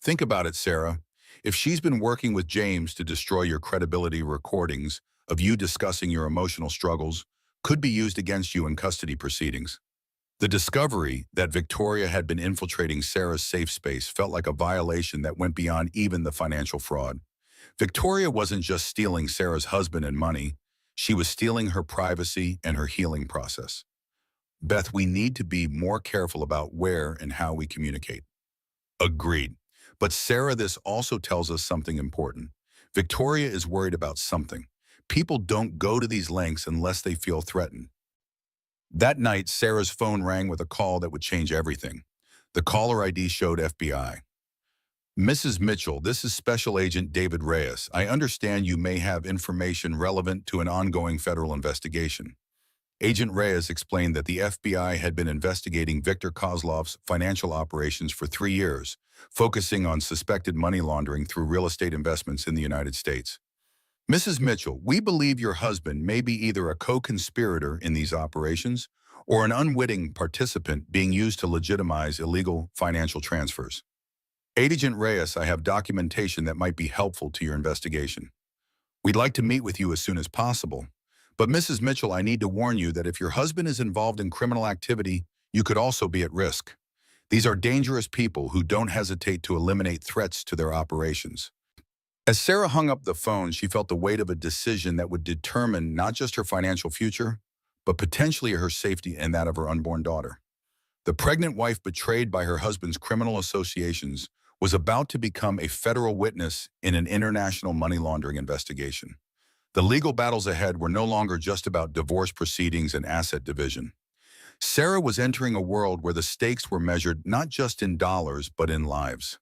Think about it, Sarah. If she's been working with James to destroy your credibility, recordings of you discussing your emotional struggles could be used against you in custody proceedings. The discovery that Victoria had been infiltrating Sarah's safe space felt like a violation that went beyond even the financial fraud. Victoria wasn't just stealing Sarah's husband and money, she was stealing her privacy and her healing process. Beth, we need to be more careful about where and how we communicate. Agreed. But Sarah, this also tells us something important. Victoria is worried about something. People don't go to these lengths unless they feel threatened. That night, Sarah's phone rang with a call that would change everything. The caller ID showed FBI. Mrs. Mitchell, this is Special Agent David Reyes. I understand you may have information relevant to an ongoing federal investigation. Agent Reyes explained that the FBI had been investigating Viktor Kozlov's financial operations for 3 years, focusing on suspected money laundering through real estate investments in the United States. Mrs. Mitchell, we believe your husband may be either a co-conspirator in these operations or an unwitting participant being used to legitimize illegal financial transfers. Agent Reyes, I have documentation that might be helpful to your investigation. We'd like to meet with you as soon as possible. But Mrs. Mitchell, I need to warn you that if your husband is involved in criminal activity, you could also be at risk. These are dangerous people who don't hesitate to eliminate threats to their operations. As Sarah hung up the phone, she felt the weight of a decision that would determine not just her financial future, but potentially her safety and that of her unborn daughter. The pregnant wife betrayed by her husband's criminal associations was about to become a federal witness in an international money laundering investigation. The legal battles ahead were no longer just about divorce proceedings and asset division. Sarah was entering a world where the stakes were measured not just in dollars, but in lives.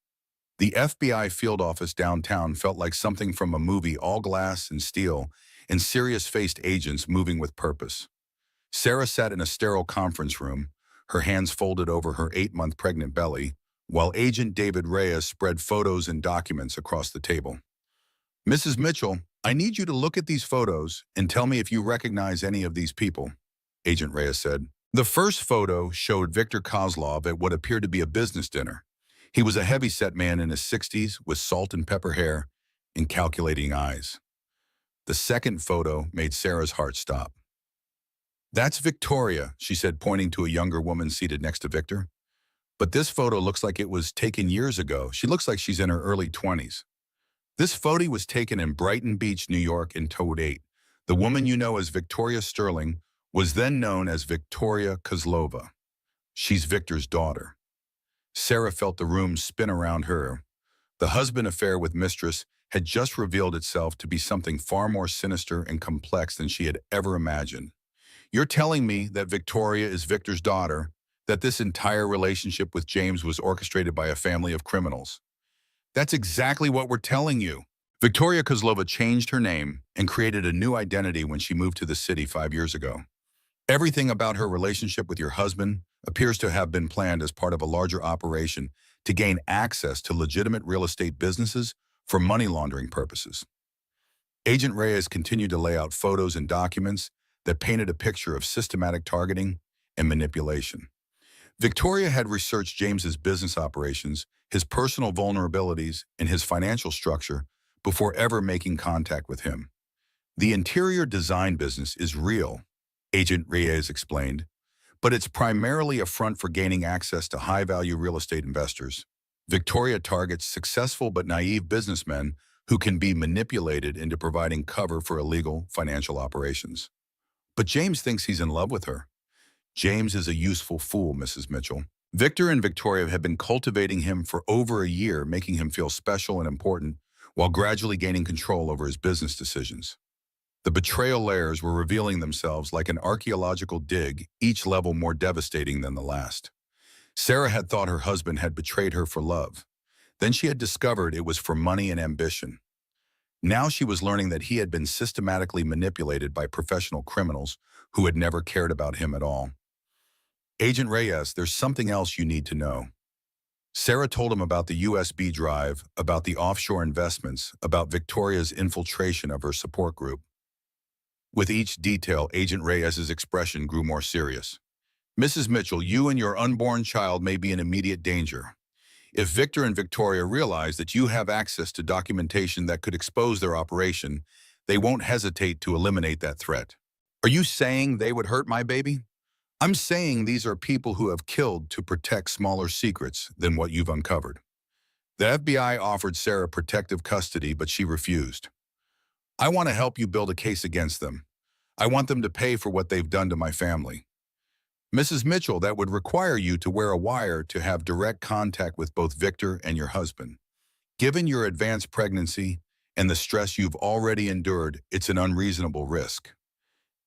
The FBI field office downtown felt like something from a movie, all glass and steel, and serious-faced agents moving with purpose. Sarah sat in a sterile conference room, her hands folded over her 8-month pregnant belly, while Agent David Reyes spread photos and documents across the table. Mrs. Mitchell, I need you to look at these photos and tell me if you recognize any of these people, Agent Reyes said. The first photo showed Viktor Kozlov at what appeared to be a business dinner. He was a heavy-set man in his 60s with salt and pepper hair and calculating eyes. The second photo made Sarah's heart stop. That's Victoria, she said, pointing to a younger woman seated next to Victor. But this photo looks like it was taken years ago. She looks like she's in her early 20s. This photo was taken in Brighton Beach, New York in 2008. The woman you know as Victoria Sterling was then known as Victoria Kozlova. She's Victor's daughter. Sarah felt the room spin around her. The husband affair with Mistress had just revealed itself to be something far more sinister and complex than she had ever imagined. You're telling me that Victoria is Victor's daughter, that this entire relationship with James was orchestrated by a family of criminals. That's exactly what we're telling you. Victoria Kozlova changed her name and created a new identity when she moved to the city 5 years ago. Everything about her relationship with your husband appears to have been planned as part of a larger operation to gain access to legitimate real estate businesses for money laundering purposes. Agent Reyes continued to lay out photos and documents that painted a picture of systematic targeting and manipulation. Victoria had researched James's business operations, his personal vulnerabilities, and his financial structure before ever making contact with him. The interior design business is real, Agent Reyes explained, but it's primarily a front for gaining access to high-value real estate investors. Victoria targets successful but naive businessmen who can be manipulated into providing cover for illegal financial operations. But James thinks he's in love with her. James is a useful fool, Mrs. Mitchell. Victor and Victoria have been cultivating him for over a year, making him feel special and important, while gradually gaining control over his business decisions. The betrayal layers were revealing themselves like an archaeological dig, each level more devastating than the last. Sarah had thought her husband had betrayed her for love. Then she had discovered it was for money and ambition. Now she was learning that he had been systematically manipulated by professional criminals who had never cared about him at all. Agent Reyes, there's something else you need to know. Sarah told him about the USB drive, about the offshore investments, about Victoria's infiltration of her support group. With each detail, Agent Reyes's expression grew more serious. Mrs. Mitchell, you and your unborn child may be in immediate danger. If Victor and Victoria realize that you have access to documentation that could expose their operation, they won't hesitate to eliminate that threat. Are you saying they would hurt my baby? I'm saying these are people who have killed to protect smaller secrets than what you've uncovered. The FBI offered Sarah protective custody, but she refused. I want to help you build a case against them. I want them to pay for what they've done to my family. Mrs. Mitchell, that would require you to wear a wire to have direct contact with both Victor and your husband. Given your advanced pregnancy and the stress you've already endured, it's an unreasonable risk.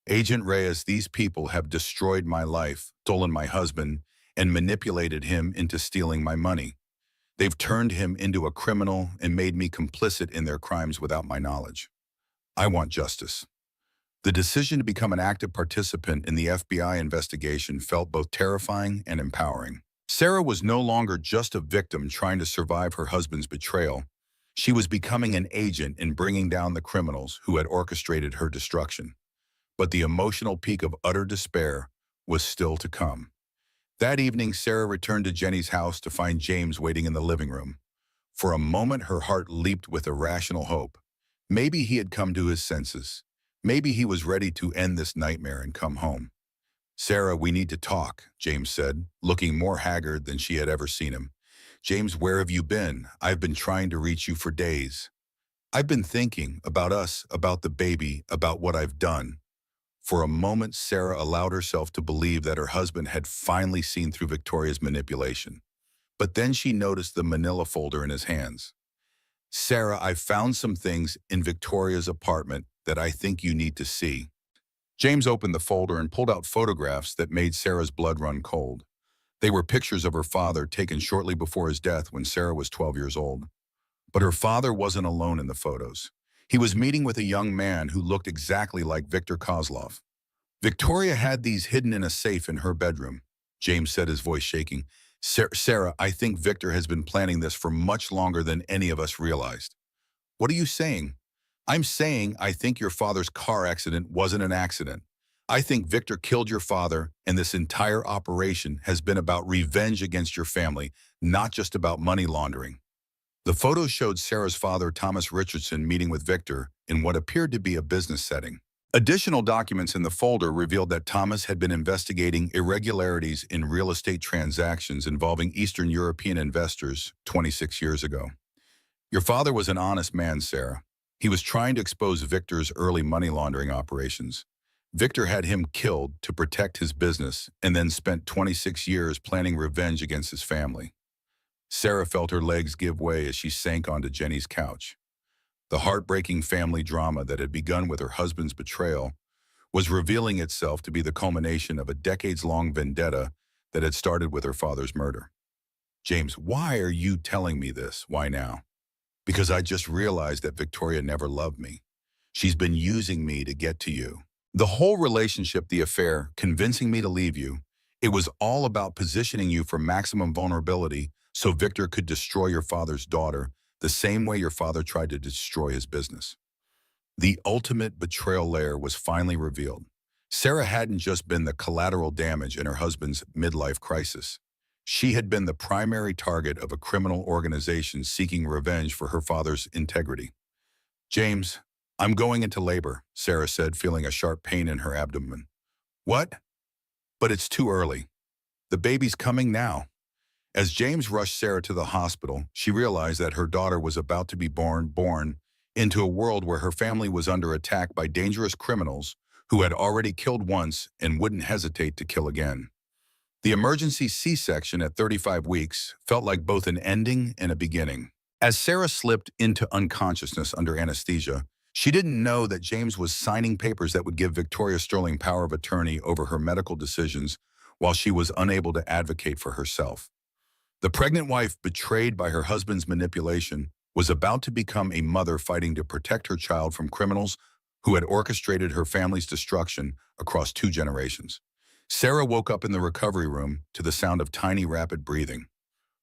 Agent Reyes, these people have destroyed my life, stolen my husband, and manipulated him into stealing my money. They've turned him into a criminal and made me complicit in their crimes without my knowledge. I want justice. The decision to become an active participant in the FBI investigation felt both terrifying and empowering. Sarah was no longer just a victim trying to survive her husband's betrayal. She was becoming an agent in bringing down the criminals who had orchestrated her destruction. But the emotional peak of utter despair was still to come. That evening, Sarah returned to Jenny's house to find James waiting in the living room. For a moment, her heart leaped with irrational hope. Maybe he had come to his senses. Maybe he was ready to end this nightmare and come home. "Sarah, we need to talk," James said, looking more haggard than she had ever seen him. "James, where have you been? I've been trying to reach you for days. I've been thinking about us, about the baby, about what I've done." For a moment, Sarah allowed herself to believe that her husband had finally seen through Victoria's manipulation. But then she noticed the manila folder in his hands. "Sarah, I found some things in Victoria's apartment that I think you need to see." James opened the folder and pulled out photographs that made Sarah's blood run cold. They were pictures of her father taken shortly before his death when Sarah was 12 years old. But her father wasn't alone in the photos. He was meeting with a young man who looked exactly like Victor Kozlov. Victoria had these hidden in a safe in her bedroom, James said, his voice shaking. Sarah, I think Victor has been planning this for much longer than any of us realized." "What are you saying?" "I'm saying I think your father's car accident wasn't an accident. I think Victor killed your father, and this entire operation has been about revenge against your family, not just about money laundering." The photos showed Sarah's father, Thomas Richardson, meeting with Victor in what appeared to be a business setting. Additional documents in the folder revealed that Thomas had been investigating irregularities in real estate transactions involving Eastern European investors 26 years ago. "Your father was an honest man, Sarah. He was trying to expose Victor's early money laundering operations. Victor had him killed to protect his business and then spent 26 years planning revenge against his family." Sarah felt her legs give way as she sank onto Jenny's couch. The heartbreaking family drama that had begun with her husband's betrayal was revealing itself to be the culmination of a decades-long vendetta that had started with her father's murder. "James, why are you telling me this? Why now?" "Because I just realized that Victoria never loved me. She's been using me to get to you. The whole relationship, the affair, convincing me to leave you, it was all about positioning you for maximum vulnerability so Victor could destroy your father's daughter the same way your father tried to destroy his business." The ultimate betrayal layer was finally revealed. Sarah hadn't just been the collateral damage in her husband's midlife crisis. She had been the primary target of a criminal organization seeking revenge for her father's integrity. "James, I'm going into labor," Sarah said, feeling a sharp pain in her abdomen. "What?" "But it's too early. The baby's coming now." As James rushed Sarah to the hospital, she realized that her daughter was about to be born into a world where her family was under attack by dangerous criminals who had already killed once and wouldn't hesitate to kill again. The emergency C-section at 35 weeks felt like both an ending and a beginning. As Sarah slipped into unconsciousness under anesthesia, she didn't know that James was signing papers that would give Victoria Sterling power of attorney over her medical decisions while she was unable to advocate for herself. The pregnant wife, betrayed by her husband's manipulation, was about to become a mother fighting to protect her child from criminals who had orchestrated her family's destruction across 2 generations. Sarah woke up in the recovery room to the sound of tiny, rapid breathing.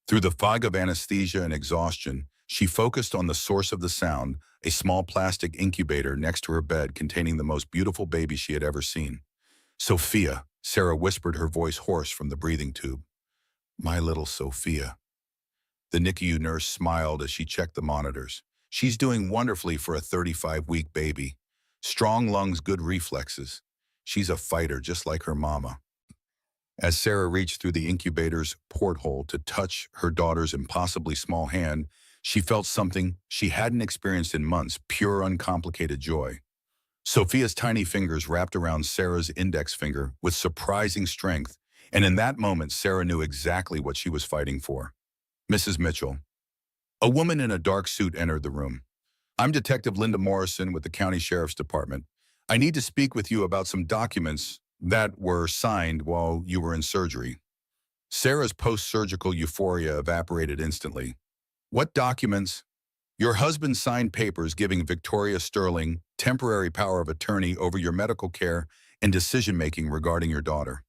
Through the fog of anesthesia and exhaustion, she focused on the source of the sound, a small plastic incubator next to her bed containing the most beautiful baby she had ever seen. "Sophia," Sarah whispered, her voice hoarse from the breathing tube. "My little Sophia." The NICU nurse smiled as she checked the monitors. "She's doing wonderfully for a 35-week baby. Strong lungs, good reflexes. She's a fighter just like her mama." As Sarah reached through the incubator's porthole to touch her daughter's impossibly small hand, she felt something she hadn't experienced in months, pure, uncomplicated joy. Sophia's tiny fingers wrapped around Sarah's index finger with surprising strength, and in that moment, Sarah knew exactly what she was fighting for. "Mrs. Mitchell." A woman in a dark suit entered the room. "I'm Detective Linda Morrison with the County Sheriff's Department. I need to speak with you about some documents that were signed while you were in surgery." Sarah's post-surgical euphoria evaporated instantly. "What documents?" "Your husband signed papers giving Victoria Sterling temporary power of attorney over your medical care and decision-making regarding your daughter.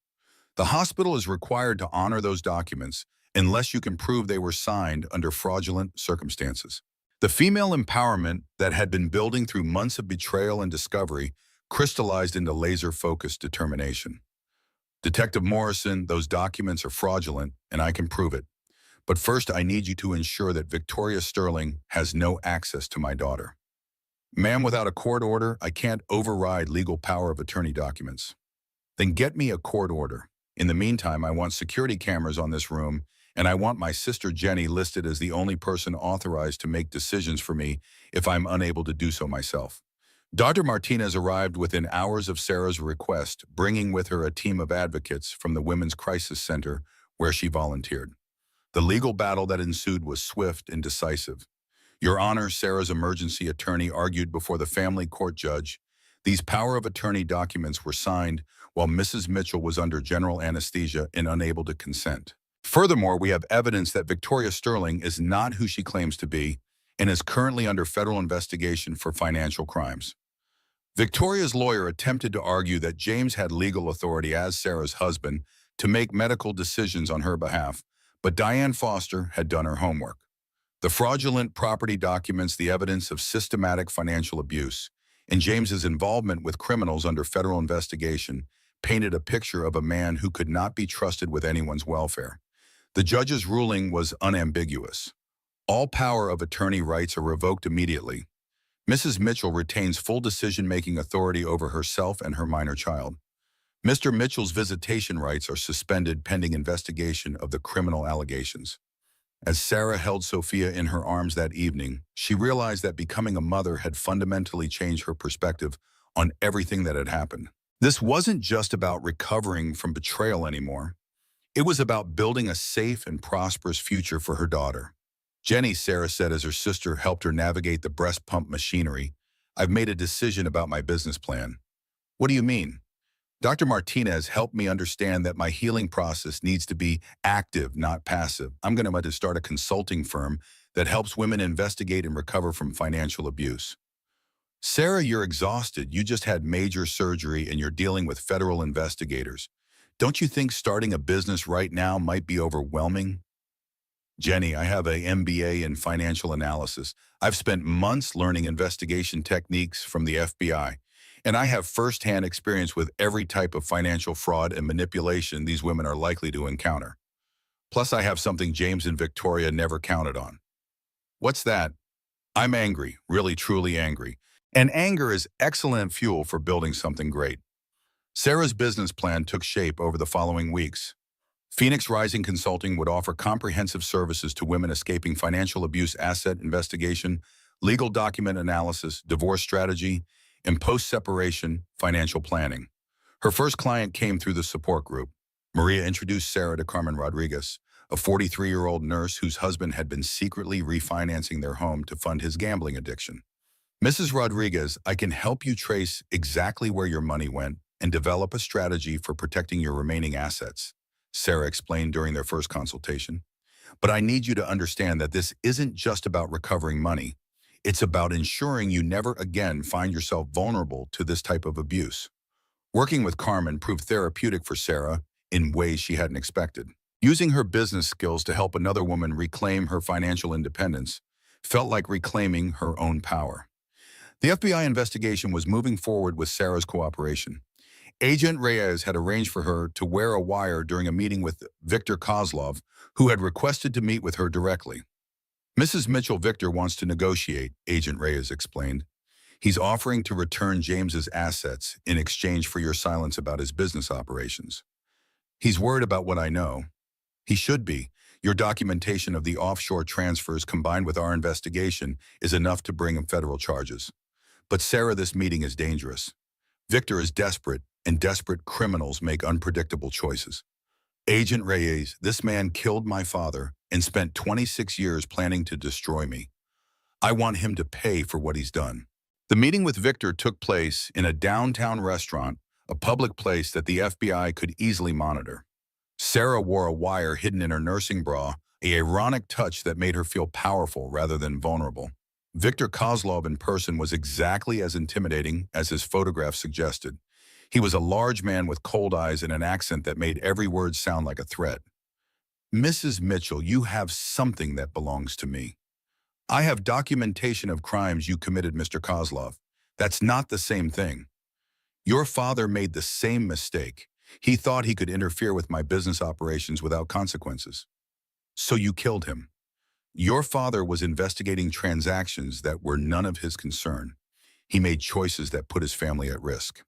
The hospital is required to honor those documents unless you can prove they were signed under fraudulent circumstances. The female empowerment that had been building through months of betrayal and discovery crystallized into laser-focused determination. Detective Morrison, those documents are fraudulent, and I can prove it. But first, I need you to ensure that Victoria Sterling has no access to my daughter. Ma'am, without a court order, I can't override legal power of attorney documents. Then get me a court order. In the meantime, I want security cameras on this room, and I want my sister Jenny listed as the only person authorized to make decisions for me if I'm unable to do so myself. Dr. Martinez arrived within hours of Sarah's request, bringing with her a team of advocates from the Women's Crisis Center where she volunteered. The legal battle that ensued was swift and decisive. Your Honor, Sarah's emergency attorney argued before the family court judge. These power of attorney documents were signed while Mrs. Mitchell was under general anesthesia and unable to consent. Furthermore, we have evidence that Victoria Sterling is not who she claims to be and is currently under federal investigation for financial crimes. Victoria's lawyer attempted to argue that James had legal authority as Sarah's husband to make medical decisions on her behalf, but Diane Foster had done her homework. The fraudulent property documents the evidence of systematic financial abuse, and James's involvement with criminals under federal investigation painted a picture of a man who could not be trusted with anyone's welfare. The judge's ruling was unambiguous. All power of attorney rights are revoked immediately. Mrs. Mitchell retains full decision-making authority over herself and her minor child. Mr. Mitchell's visitation rights are suspended pending investigation of the criminal allegations. As Sarah held Sophia in her arms that evening, she realized that becoming a mother had fundamentally changed her perspective on everything that had happened. This wasn't just about recovering from betrayal anymore. It was about building a safe and prosperous future for her daughter. Jenny, Sarah said as her sister helped her navigate the breast pump machinery, I've made a decision about my business plan. What do you mean? Dr. Martinez helped me understand that my healing process needs to be active, not passive. I'm going to start a consulting firm that helps women investigate and recover from financial abuse. Sarah, you're exhausted. You just had major surgery and you're dealing with federal investigators. Don't you think starting a business right now might be overwhelming? Jenny, I have an MBA in financial analysis. I've spent months learning investigation techniques from the FBI, and I have firsthand experience with every type of financial fraud and manipulation these women are likely to encounter. Plus, I have something James and Victoria never counted on. What's that? I'm angry, really truly angry. And anger is excellent fuel for building something great. Sarah's business plan took shape over the following weeks. Phoenix Rising Consulting would offer comprehensive services to women escaping financial abuse, asset investigation, legal document analysis, divorce strategy, and post-separation financial planning. Her first client came through the support group. Maria introduced Sarah to Carmen Rodriguez, a 43-year-old nurse whose husband had been secretly refinancing their home to fund his gambling addiction. Mrs. Rodriguez, I can help you trace exactly where your money went and develop a strategy for protecting your remaining assets, Sarah explained during their first consultation. But I need you to understand that this isn't just about recovering money. It's about ensuring you never again find yourself vulnerable to this type of abuse. Working with Carmen proved therapeutic for Sarah in ways she hadn't expected. Using her business skills to help another woman reclaim her financial independence felt like reclaiming her own power. The FBI investigation was moving forward with Sarah's cooperation. Agent Reyes had arranged for her to wear a wire during a meeting with Victor Kozlov, who had requested to meet with her directly. Mrs. Mitchell, Victor wants to negotiate, Agent Reyes explained. He's offering to return James's assets in exchange for your silence about his business operations. He's worried about what I know. He should be. Your documentation of the offshore transfers combined with our investigation is enough to bring him federal charges. But Sarah, this meeting is dangerous. Victor is desperate, and desperate criminals make unpredictable choices. Agent Reyes, this man killed my father and spent 26 years planning to destroy me. I want him to pay for what he's done. The meeting with Victor took place in a downtown restaurant, a public place that the FBI could easily monitor. Sarah wore a wire hidden in her nursing bra, an ironic touch that made her feel powerful rather than vulnerable. Viktor Kozlov in person was exactly as intimidating as his photograph suggested. He was a large man with cold eyes and an accent that made every word sound like a threat. Mrs. Mitchell, you have something that belongs to me. I have documentation of crimes you committed, Mr. Kozlov. That's not the same thing. Your father made the same mistake. He thought he could interfere with my business operations without consequences. So you killed him. Your father was investigating transactions that were none of his concern. He made choices that put his family at risk.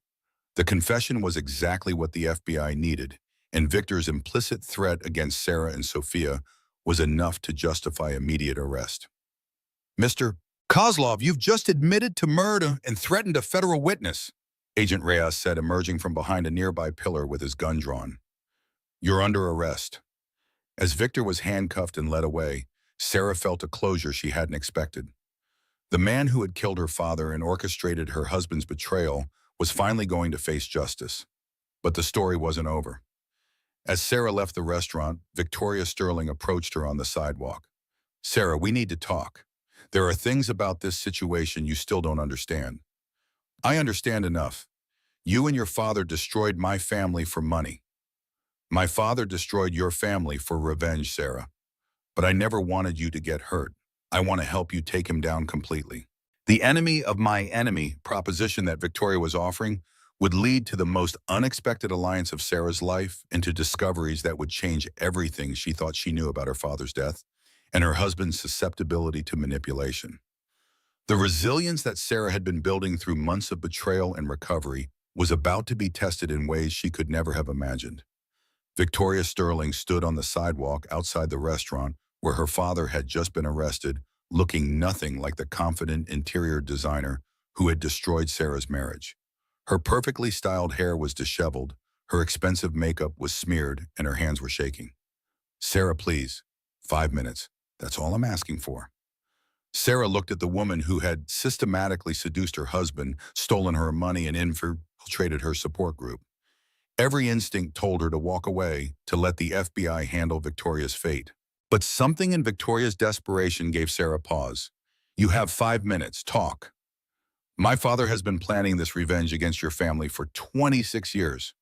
The confession was exactly what the FBI needed, and Victor's implicit threat against Sarah and Sophia was enough to justify immediate arrest. Mr. Kozlov, you've just admitted to murder and threatened a federal witness, Agent Reyes said, emerging from behind a nearby pillar with his gun drawn. You're under arrest. As Victor was handcuffed and led away, Sarah felt a closure she hadn't expected. The man who had killed her father and orchestrated her husband's betrayal was finally going to face justice. But the story wasn't over. As Sarah left the restaurant, Victoria Sterling approached her on the sidewalk. Sarah, we need to talk. There are things about this situation you still don't understand. I understand enough. You and your father destroyed my family for money. My father destroyed your family for revenge, Sarah. But I never wanted you to get hurt. I want to help you take him down completely. The enemy of my enemy proposition that Victoria was offering would lead to the most unexpected alliance of Sarah's life and to discoveries that would change everything she thought she knew about her father's death and her husband's susceptibility to manipulation. The resilience that Sarah had been building through months of betrayal and recovery was about to be tested in ways she could never have imagined. Victoria Sterling stood on the sidewalk outside the restaurant where her father had just been arrested, looking nothing like the confident interior designer who had destroyed Sarah's marriage. Her perfectly styled hair was disheveled, her expensive makeup was smeared, and her hands were shaking. Sarah, please. 5 minutes. That's all I'm asking for. Sarah looked at the woman who had systematically seduced her husband, stolen her money, and infiltrated her support group. Every instinct told her to walk away, to let the FBI handle Victoria's fate. But something in Victoria's desperation gave Sarah pause. You have 5 minutes. Talk. My father has been planning this revenge against your family for 26 years.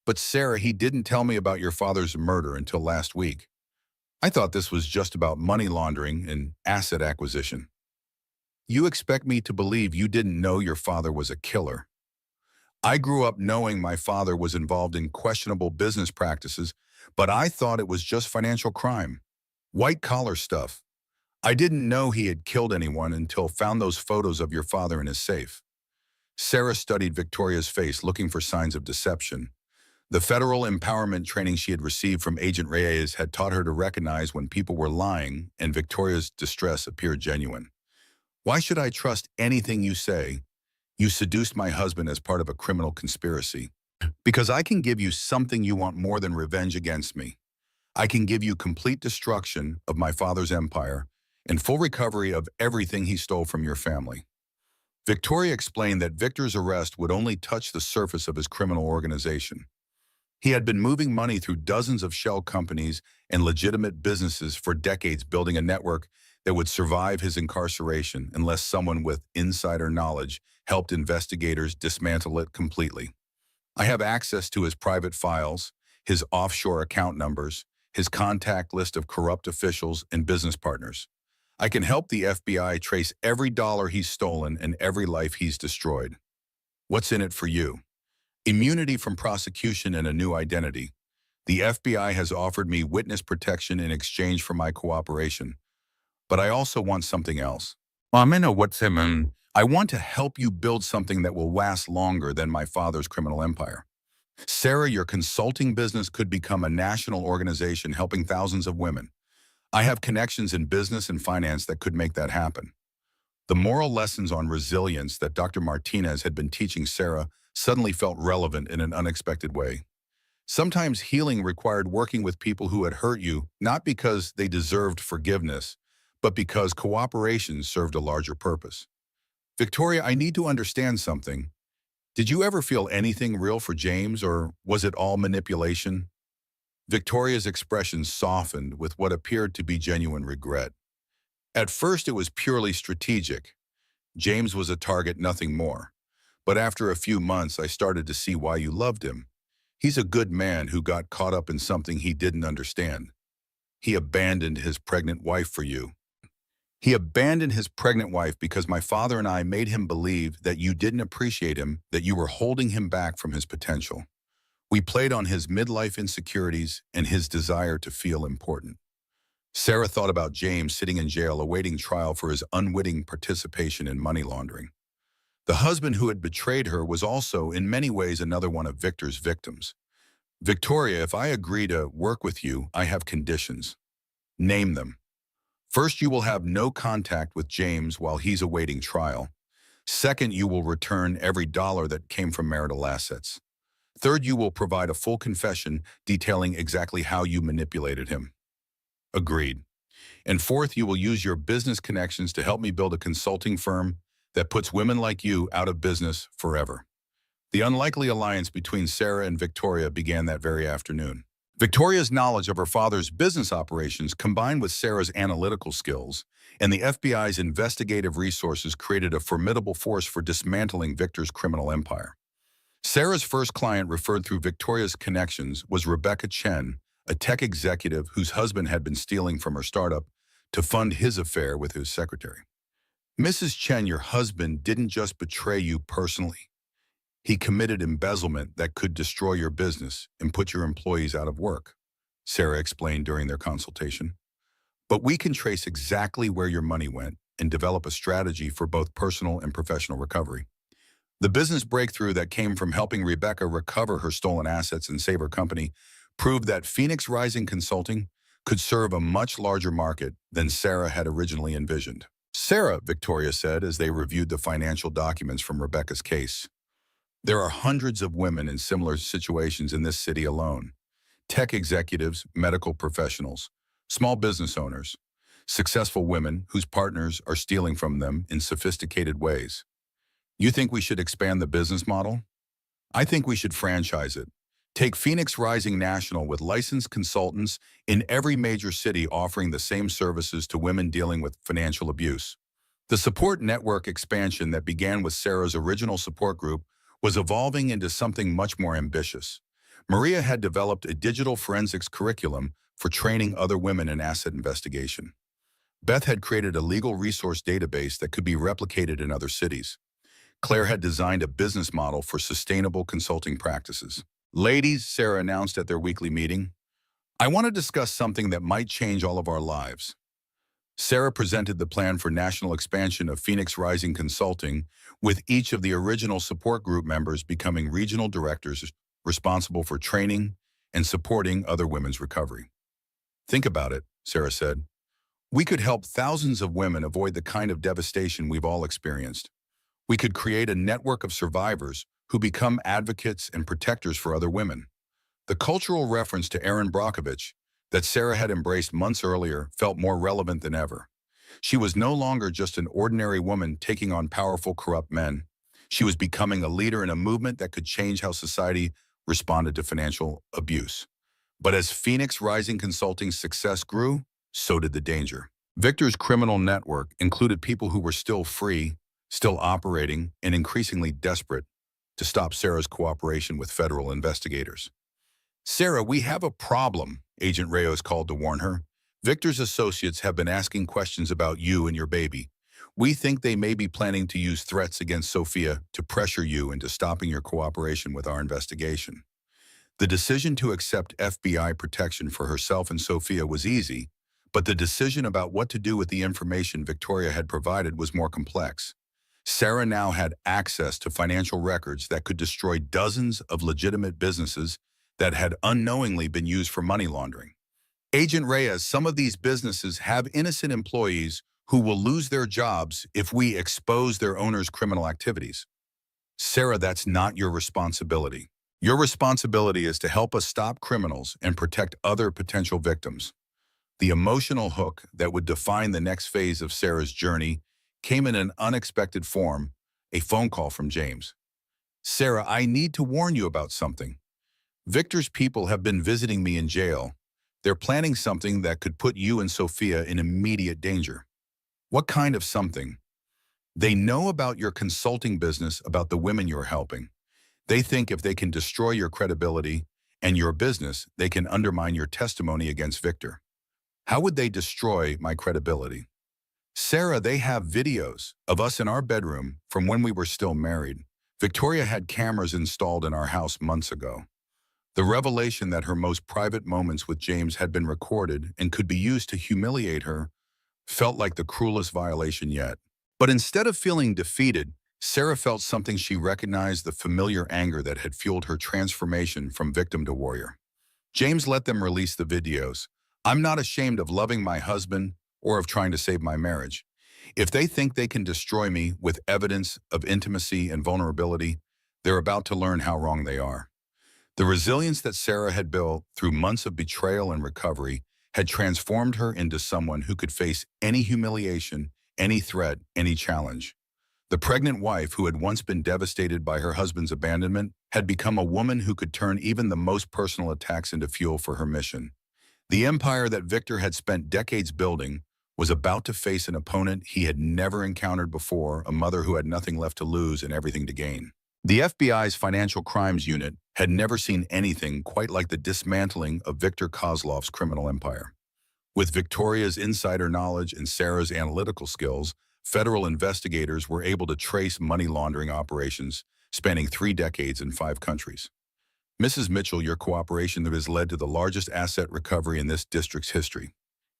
But Sarah, he didn't tell me about your father's murder until last week. I thought this was just about money laundering and asset acquisition. You expect me to believe you didn't know your father was a killer. I grew up knowing my father was involved in questionable business practices, but I thought it was just financial crime. White-collar stuff. I didn't know he had killed anyone until found those photos of your father in his safe. Sarah studied Victoria's face, looking for signs of deception. The federal empowerment training she had received from Agent Reyes had taught her to recognize when people were lying, and Victoria's distress appeared genuine. Why should I trust anything you say? You seduced my husband as part of a criminal conspiracy. Because I can give you something you want more than revenge against me. I can give you complete destruction of my father's empire and full recovery of everything he stole from your family. Victoria explained that Victor's arrest would only touch the surface of his criminal organization. He had been moving money through dozens of shell companies and legitimate businesses for decades, building a network that would survive his incarceration unless someone with insider knowledge helped investigators dismantle it completely. I have access to his private files, his offshore account numbers, his contact list of corrupt officials and business partners. I can help the FBI trace every dollar he's stolen and every life he's destroyed. What's in it for you? Immunity from prosecution and a new identity. The FBI has offered me witness protection in exchange for my cooperation. But I also want something else. I want to help you build something that will last longer than my father's criminal empire. Sarah, your consulting business could become a national organization helping thousands of women. I have connections in business and finance that could make that happen. The moral lessons on resilience that Dr. Martinez had been teaching Sarah suddenly felt relevant in an unexpected way. Sometimes healing required working with people who had hurt you, not because they deserved forgiveness, but because cooperation served a larger purpose. Victoria, I need to understand something. Did you ever feel anything real for James, or was it all manipulation? Victoria's expression softened with what appeared to be genuine regret. At first, it was purely strategic. James was a target, nothing more. But after a few months, I started to see why you loved him. He's a good man who got caught up in something he didn't understand. He abandoned his pregnant wife for you. He abandoned his pregnant wife because my father and I made him believe that you didn't appreciate him, that you were holding him back from his potential. We played on his midlife insecurities and his desire to feel important. Sarah thought about James sitting in jail awaiting trial for his unwitting participation in money laundering. The husband who had betrayed her was also, in many ways, another one of Victor's victims. Victoria, if I agree to work with you, I have conditions. Name them. First, you will have no contact with James while he's awaiting trial. Second, you will return every dollar that came from marital assets. Third, you will provide a full confession detailing exactly how you manipulated him. Agreed. And fourth, you will use your business connections to help me build a consulting firm that puts women like you out of business forever. The unlikely alliance between Sarah and Victoria began that very afternoon. Victoria's knowledge of her father's business operations combined with Sarah's analytical skills and the FBI's investigative resources created a formidable force for dismantling Victor's criminal empire. Sarah's first client referred through Victoria's connections was Rebecca Chen, a tech executive whose husband had been stealing from her startup to fund his affair with his secretary. Mrs. Chen, your husband didn't just betray you personally. He committed embezzlement that could destroy your business and put your employees out of work, Sarah explained during their consultation. But we can trace exactly where your money went and develop a strategy for both personal and professional recovery. The business breakthrough that came from helping Rebecca recover her stolen assets and save her company proved that Phoenix Rising Consulting could serve a much larger market than Sarah had originally envisioned. Sarah, Victoria said as they reviewed the financial documents from Rebecca's case. There are hundreds of women in similar situations in this city alone. Tech executives, medical professionals, small business owners, successful women whose partners are stealing from them in sophisticated ways. You think we should expand the business model? I think we should franchise it. Take Phoenix Rising National with licensed consultants in every major city offering the same services to women dealing with financial abuse. The support network expansion that began with Sarah's original support group was evolving into something much more ambitious. Maria had developed a digital forensics curriculum for training other women in asset investigation. Beth had created a legal resource database that could be replicated in other cities. Claire had designed a business model for sustainable consulting practices. Ladies, Sarah announced at their weekly meeting, I want to discuss something that might change all of our lives. Sarah presented the plan for national expansion of Phoenix Rising Consulting, with each of the original support group members becoming regional directors responsible for training and supporting other women's recovery. Think about it, Sarah said. We could help thousands of women avoid the kind of devastation we've all experienced. We could create a network of survivors who become advocates and protectors for other women. The cultural reference to Erin Brockovich that Sarah had embraced months earlier felt more relevant than ever. She was no longer just an ordinary woman taking on powerful, corrupt men. She was becoming a leader in a movement that could change how society responded to financial abuse. But as Phoenix Rising Consulting's success grew, so did the danger. Victor's criminal network included people who were still free, still operating, and increasingly desperate to stop Sarah's cooperation with federal investigators. Sarah, we have a problem, Agent Reyes called to warn her. Victor's associates have been asking questions about you and your baby. We think they may be planning to use threats against Sophia to pressure you into stopping your cooperation with our investigation. The decision to accept FBI protection for herself and Sophia was easy, but the decision about what to do with the information Victoria had provided was more complex. Sarah now had access to financial records that could destroy dozens of legitimate businesses that had unknowingly been used for money laundering. Agent Reyes, some of these businesses have innocent employees who will lose their jobs if we expose their owners' criminal activities. Sarah, that's not your responsibility. Your responsibility is to help us stop criminals and protect other potential victims. The emotional hook that would define the next phase of Sarah's journey came in an unexpected form, a phone call from James. Sarah, I need to warn you about something. Victor's people have been visiting me in jail. They're planning something that could put you and Sophia in immediate danger. What kind of something? They know about your consulting business, about the women you're helping. They think if they can destroy your credibility and your business, they can undermine your testimony against Victor. How would they destroy my credibility? Sarah, they have videos of us in our bedroom from when we were still married. Victoria had cameras installed in our house months ago. The revelation that her most private moments with James had been recorded and could be used to humiliate her felt like the cruelest violation yet. But instead of feeling defeated, Sarah felt something. She recognized the familiar anger that had fueled her transformation from victim to warrior. James let them release the videos. I'm not ashamed of loving my husband or of trying to save my marriage. If they think they can destroy me with evidence of intimacy and vulnerability, they're about to learn how wrong they are. The resilience that Sarah had built through months of betrayal and recovery had transformed her into someone who could face any humiliation, any threat, any challenge. The pregnant wife, who had once been devastated by her husband's abandonment, had become a woman who could turn even the most personal attacks into fuel for her mission. The empire that Victor had spent decades building was about to face an opponent he had never encountered before, a mother who had nothing left to lose and everything to gain. The FBI's Financial Crimes Unit had never seen anything quite like the dismantling of Viktor Kozlov's criminal empire. With Victoria's insider knowledge and Sarah's analytical skills, federal investigators were able to trace money laundering operations spanning 3 decades in 5 countries. Mrs. Mitchell, your cooperation has led to the largest asset recovery in this district's history,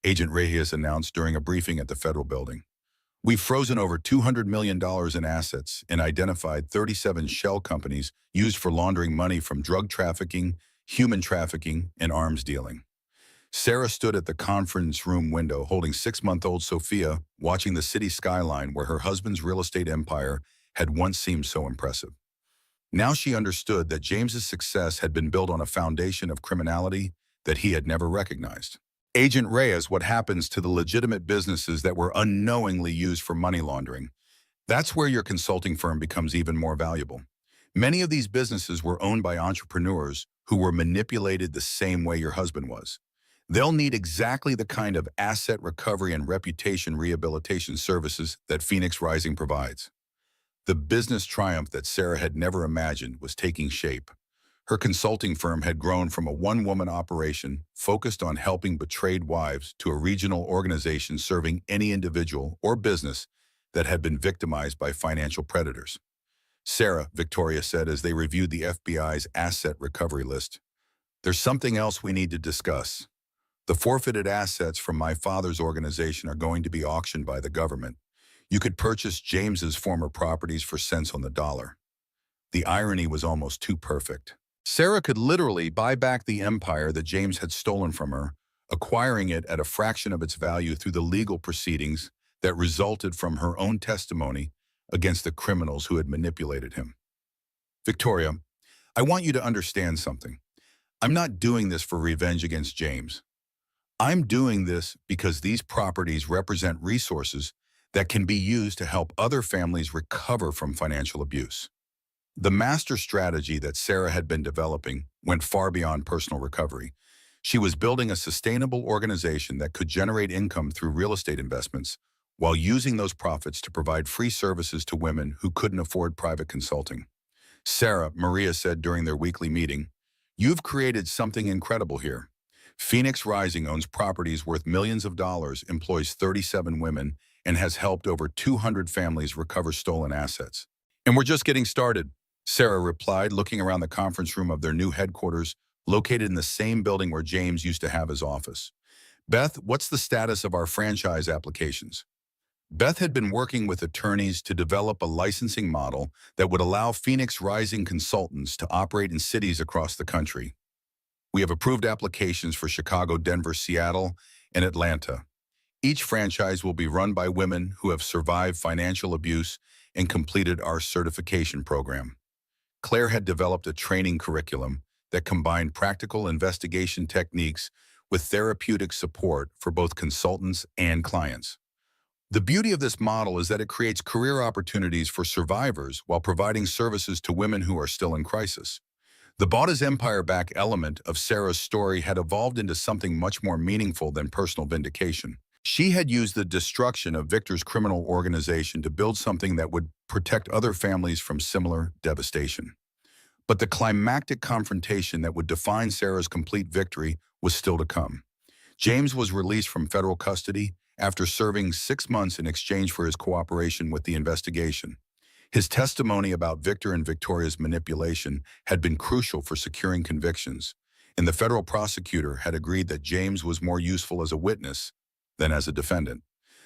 Agent Reyes announced during a briefing at the federal building. We've frozen over $200 million in assets and identified 37 shell companies used for laundering money from drug trafficking, human trafficking, and arms dealing. Sarah stood at the conference room window holding 6-month-old Sophia, watching the city skyline where her husband's real estate empire had once seemed so impressive. Now she understood that James's success had been built on a foundation of criminality that he had never recognized. Agent Reyes, what happens to the legitimate businesses that were unknowingly used for money laundering? That's where your consulting firm becomes even more valuable. Many of these businesses were owned by entrepreneurs who were manipulated the same way your husband was. They'll need exactly the kind of asset recovery and reputation rehabilitation services that Phoenix Rising provides. The business triumph that Sarah had never imagined was taking shape. Her consulting firm had grown from a one-woman operation focused on helping betrayed wives to a regional organization serving any individual or business that had been victimized by financial predators. Sarah, Victoria said as they reviewed the FBI's asset recovery list, "There's something else we need to discuss. The forfeited assets from my father's organization are going to be auctioned by the government. You could purchase James's former properties for cents on the dollar." The irony was almost too perfect. Sarah could literally buy back the empire that James had stolen from her, acquiring it at a fraction of its value through the legal proceedings that resulted from her own testimony against the criminals who had manipulated him. Victoria, I want you to understand something. I'm not doing this for revenge against James. I'm doing this because these properties represent resources that can be used to help other families recover from financial abuse. The master strategy that Sarah had been developing went far beyond personal recovery. She was building a sustainable organization that could generate income through real estate investments while using those profits to provide free services to women who couldn't afford private consulting. Sarah, Maria said during their weekly meeting, "You've created something incredible here. Phoenix Rising owns properties worth millions of dollars, employs 37 women, and has helped over 200 families recover stolen assets. And we're just getting started," Sarah replied, looking around the conference room of their new headquarters, located in the same building where James used to have his office. "Beth, what's the status of our franchise applications?" Beth had been working with attorneys to develop a licensing model that would allow Phoenix Rising consultants to operate in cities across the country. "We have approved applications for Chicago, Denver, Seattle, and Atlanta. Each franchise will be run by women who have survived financial abuse and completed our certification program." Claire had developed a training curriculum that combined practical investigation techniques with therapeutic support for both consultants and clients. The beauty of this model is that it creates career opportunities for survivors while providing services to women who are still in crisis. The bought his empire back element of Sarah's story had evolved into something much more meaningful than personal vindication. She had used the destruction of Victor's criminal organization to build something that would protect other families from similar devastation. But the climactic confrontation that would define Sarah's complete victory was still to come. James was released from federal custody after serving 6 months in exchange for his cooperation with the investigation. His testimony about Victor and Victoria's manipulation had been crucial for securing convictions, and the federal prosecutor had agreed that James was more useful as a witness than as a defendant.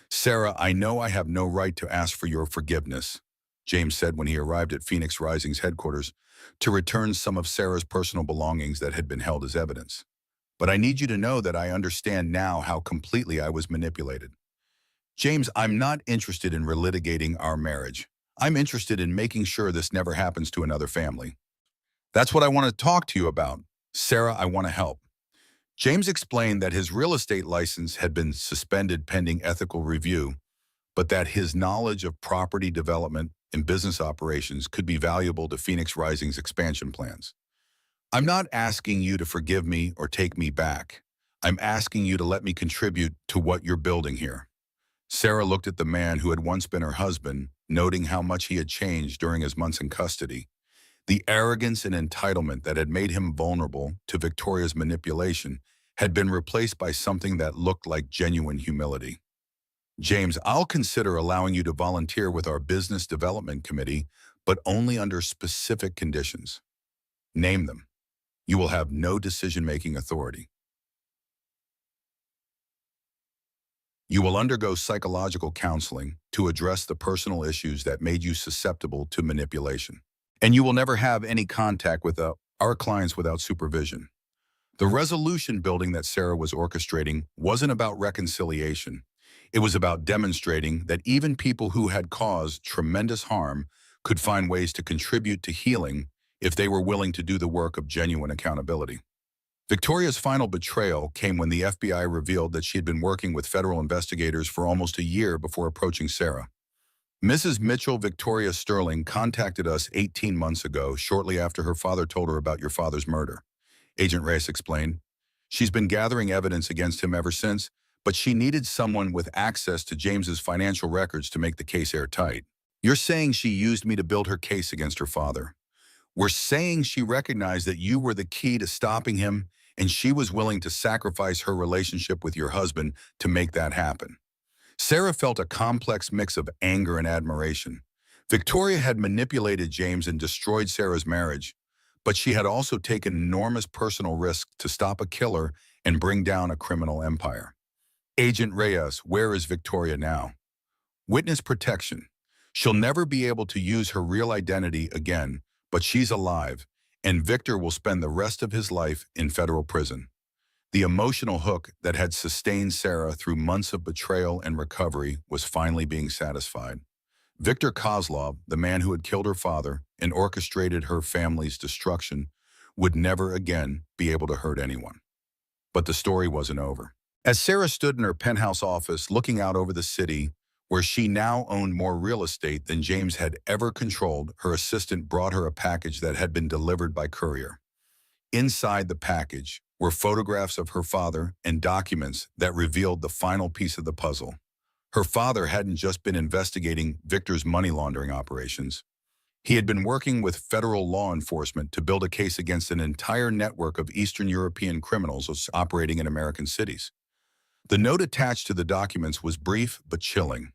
"Sarah, I know I have no right to ask for your forgiveness," James said when he arrived at Phoenix Rising's headquarters to return some of Sarah's personal belongings that had been held as evidence. "But I need you to know that I understand now how completely I was manipulated. James, I'm not interested in relitigating our marriage. I'm interested in making sure this never happens to another family. That's what I want to talk to you about. Sarah, I want to help." James explained that his real estate license had been suspended pending ethical review, but that his knowledge of property development and business operations could be valuable to Phoenix Rising's expansion plans. "I'm not asking you to forgive me or take me back. I'm asking you to let me contribute to what you're building here." Sarah looked at the man who had once been her husband, noting how much he had changed during his months in custody. The arrogance and entitlement that had made him vulnerable to Victoria's manipulation had been replaced by something that looked like genuine humility. "James, I'll consider allowing you to volunteer with our business development committee, but only under specific conditions. Name them. You will have no decision-making authority. You will undergo psychological counseling to address the personal issues that made you susceptible to manipulation. And you will never have any contact with our clients without supervision." The resolution building that Sarah was orchestrating wasn't about reconciliation. It was about demonstrating that even people who had caused tremendous harm could find ways to contribute to healing if they were willing to do the work of genuine accountability. Victoria's final betrayal came when the FBI revealed that she had been working with federal investigators for almost a year before approaching Sarah. "Mrs. Mitchell Victoria Sterling contacted us 18 months ago, shortly after her father told her about your father's murder," Agent Reyes explained. "She's been gathering evidence against him ever since, but she needed someone with access to James's financial records to make the case airtight." "You're saying she used me to build her case against her father. We're saying she recognized that you were the key to stopping him, and she was willing to sacrifice her relationship with your husband to make that happen." Sarah felt a complex mix of anger and admiration. Victoria had manipulated James and destroyed Sarah's marriage, but she had also taken enormous personal risks to stop a killer and bring down a criminal empire. "Agent Reyes, where is Victoria now?" "Witness protection. She'll never be able to use her real identity again, but she's alive, and Victor will spend the rest of his life in federal prison." The emotional hook that had sustained Sarah through months of betrayal and recovery was finally being satisfied. Victor Kozlov, the man who had killed her father and orchestrated her family's destruction, would never again be able to hurt anyone. But the story wasn't over. As Sarah stood in her penthouse office looking out over the city, where she now owned more real estate than James had ever controlled, her assistant brought her a package that had been delivered by courier. Inside the package were photographs of her father and documents that revealed the final piece of the puzzle. Her father hadn't just been investigating Victor's money laundering operations. He had been working with federal law enforcement to build a case against an entire network of Eastern European criminals operating in American cities. The note attached to the documents was brief but chilling.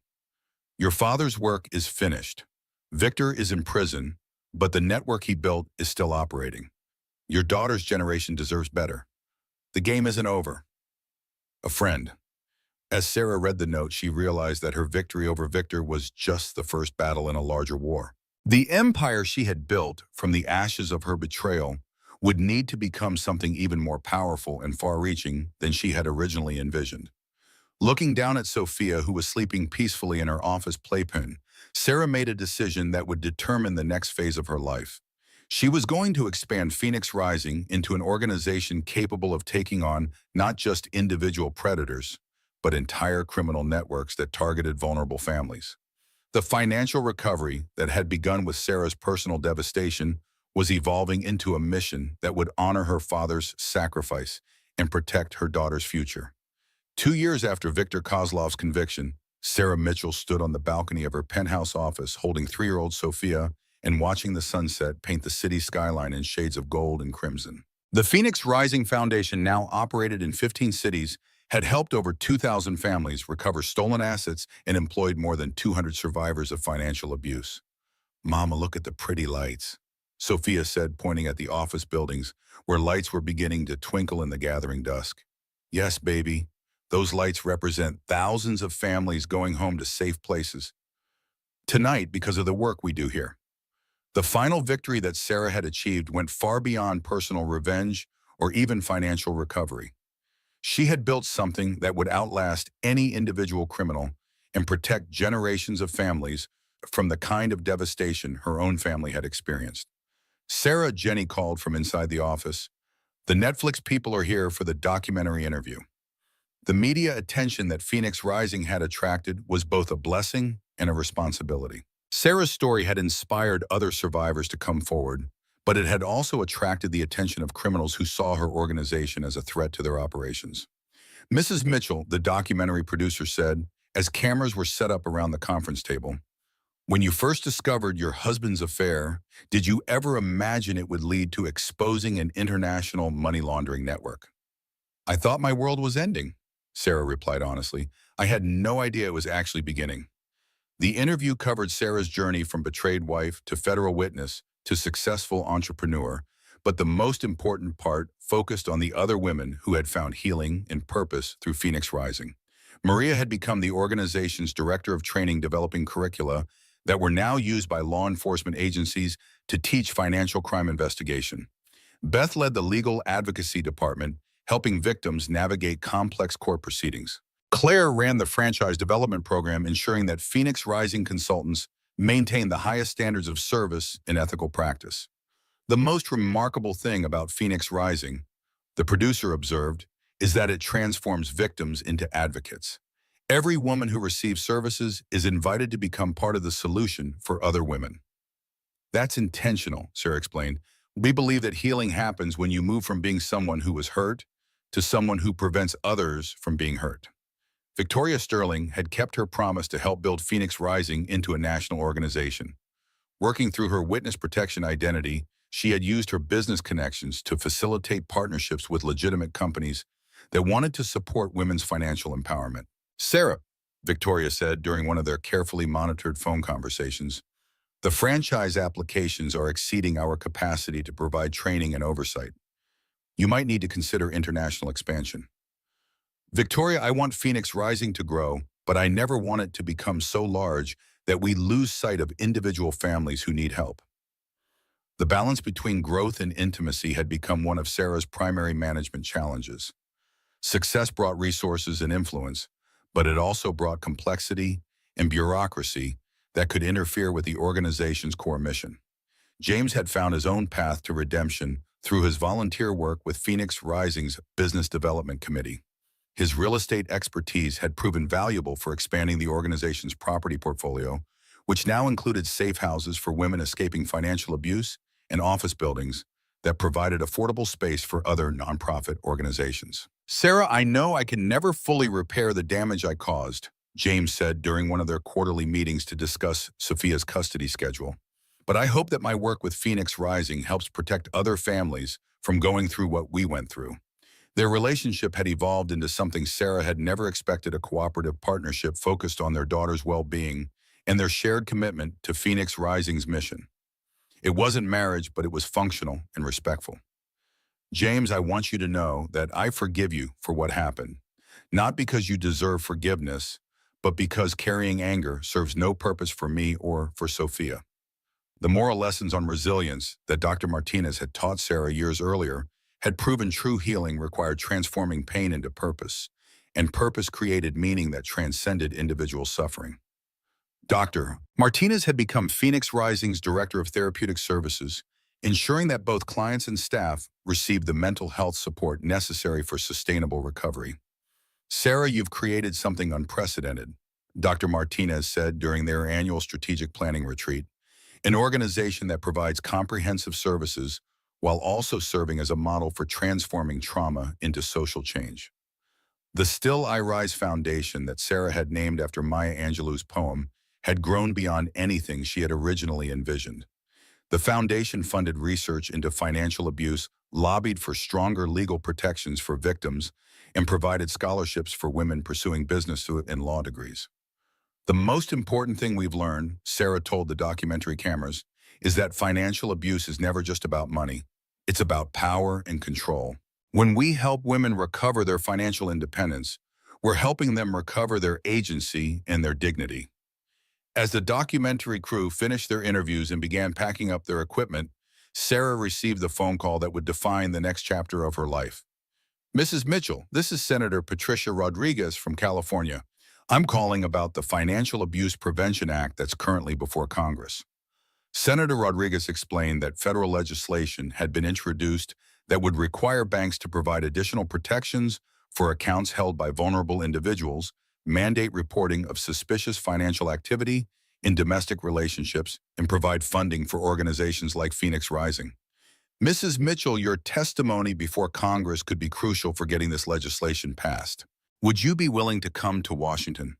"Your father's work is finished. Victor is in prison, but the network he built is still operating. Your daughter's generation deserves better. The game isn't over. A friend." As Sarah read the note, she realized that her victory over Victor was just the first battle in a larger war. The empire she had built from the ashes of her betrayal would need to become something even more powerful and far-reaching than she had originally envisioned. Looking down at Sophia, who was sleeping peacefully in her office playpen, Sarah made a decision that would determine the next phase of her life. She was going to expand Phoenix Rising into an organization capable of taking on not just individual predators, but entire criminal networks that targeted vulnerable families. The financial recovery that had begun with Sarah's personal devastation was evolving into a mission that would honor her father's sacrifice and protect her daughter's future. 2 years after Viktor Kozlov's conviction, Sarah Mitchell stood on the balcony of her penthouse office holding 3-year-old Sophia and watching the sunset paint the city skyline in shades of gold and crimson. The Phoenix Rising Foundation, now operated in 15 cities, had helped over 2,000 families recover stolen assets and employed more than 200 survivors of financial abuse. "Mama, look at the pretty lights," Sophia said, pointing at the office buildings where lights were beginning to twinkle in the gathering dusk. "Yes, baby. Those lights represent thousands of families going home to safe places tonight because of the work we do here." The final victory that Sarah had achieved went far beyond personal revenge or even financial recovery. She had built something that would outlast any individual criminal and protect generations of families from the kind of devastation her own family had experienced. "Sarah," Jenny called from inside the office, "the Netflix people are here for the documentary interview." The media attention that Phoenix Rising had attracted was both a blessing and a responsibility. Sarah's story had inspired other survivors to come forward, but it had also attracted the attention of criminals who saw her organization as a threat to their operations. Mrs. Mitchell, the documentary producer, said, as cameras were set up around the conference table, "When you first discovered your husband's affair, did you ever imagine it would lead to exposing an international money laundering network?" "I thought my world was ending," Sarah replied honestly. "I had no idea it was actually beginning." The interview covered Sarah's journey from betrayed wife to federal witness to successful entrepreneur, but the most important part focused on the other women who had found healing and purpose through Phoenix Rising. Maria had become the organization's director of training, developing curricula that were now used by law enforcement agencies to teach financial crime investigation. Beth led the legal advocacy department, helping victims navigate complex court proceedings. Claire ran the franchise development program, ensuring that Phoenix Rising consultants maintained the highest standards of service and ethical practice. "The most remarkable thing about Phoenix Rising," the producer observed, "is that it transforms victims into advocates. Every woman who receives services is invited to become part of the solution for other women." "That's intentional," Sarah explained. "We believe that healing happens when you move from being someone who was hurt to someone who prevents others from being hurt." Victoria Sterling had kept her promise to help build Phoenix Rising into a national organization. Working through her witness protection identity, she had used her business connections to facilitate partnerships with legitimate companies that wanted to support women's financial empowerment. "Sarah," Victoria said during one of their carefully monitored phone conversations, "the franchise applications are exceeding our capacity to provide training and oversight. You might need to consider international expansion." "Victoria, I want Phoenix Rising to grow, but I never want it to become so large that we lose sight of individual families who need help." The balance between growth and intimacy had become one of Sarah's primary management challenges. Success brought resources and influence, but it also brought complexity and bureaucracy that could interfere with the organization's core mission. James had found his own path to redemption through his volunteer work with Phoenix Rising's Business Development Committee. His real estate expertise had proven valuable for expanding the organization's property portfolio, which now included safe houses for women escaping financial abuse and office buildings that provided affordable space for other nonprofit organizations. "Sarah, I know I can never fully repair the damage I caused," James said during one of their quarterly meetings to discuss Sophia's custody schedule. "But I hope that my work with Phoenix Rising helps protect other families from going through what we went through." Their relationship had evolved into something Sarah had never expected: a cooperative partnership focused on their daughter's well-being and their shared commitment to Phoenix Rising's mission. It wasn't marriage, but it was functional and respectful. "James, I want you to know that I forgive you for what happened, not because you deserve forgiveness, but because carrying anger serves no purpose for me or for Sophia." The moral lessons on resilience that Dr. Martinez had taught Sarah years earlier had proven true healing required transforming pain into purpose, and purpose created meaning that transcended individual suffering. Dr. Martinez had become Phoenix Rising's Director of Therapeutic Services, ensuring that both clients and staff received the mental health support necessary for sustainable recovery. "Sarah, you've created something unprecedented," Dr. Martinez said during their annual strategic planning retreat, "an organization that provides comprehensive services while also serving as a model for transforming trauma into social change." The Still I Rise Foundation that Sarah had named after Maya Angelou's poem had grown beyond anything she had originally envisioned. The foundation funded research into financial abuse, lobbied for stronger legal protections for victims, and provided scholarships for women pursuing business and law degrees. The most important thing we've learned, Sarah told the documentary cameras, is that financial abuse is never just about money. It's about power and control. When we help women recover their financial independence, we're helping them recover their agency and their dignity. As the documentary crew finished their interviews and began packing up their equipment, Sarah received the phone call that would define the next chapter of her life. Mrs. Mitchell, this is Senator Patricia Rodriguez from California. I'm calling about the Financial Abuse Prevention Act that's currently before Congress. Senator Rodriguez explained that federal legislation had been introduced that would require banks to provide additional protections for accounts held by vulnerable individuals, mandate reporting of suspicious financial activity in domestic relationships, and provide funding for organizations like Phoenix Rising. Mrs. Mitchell, your testimony before Congress could be crucial for getting this legislation passed. Would you be willing to come to Washington?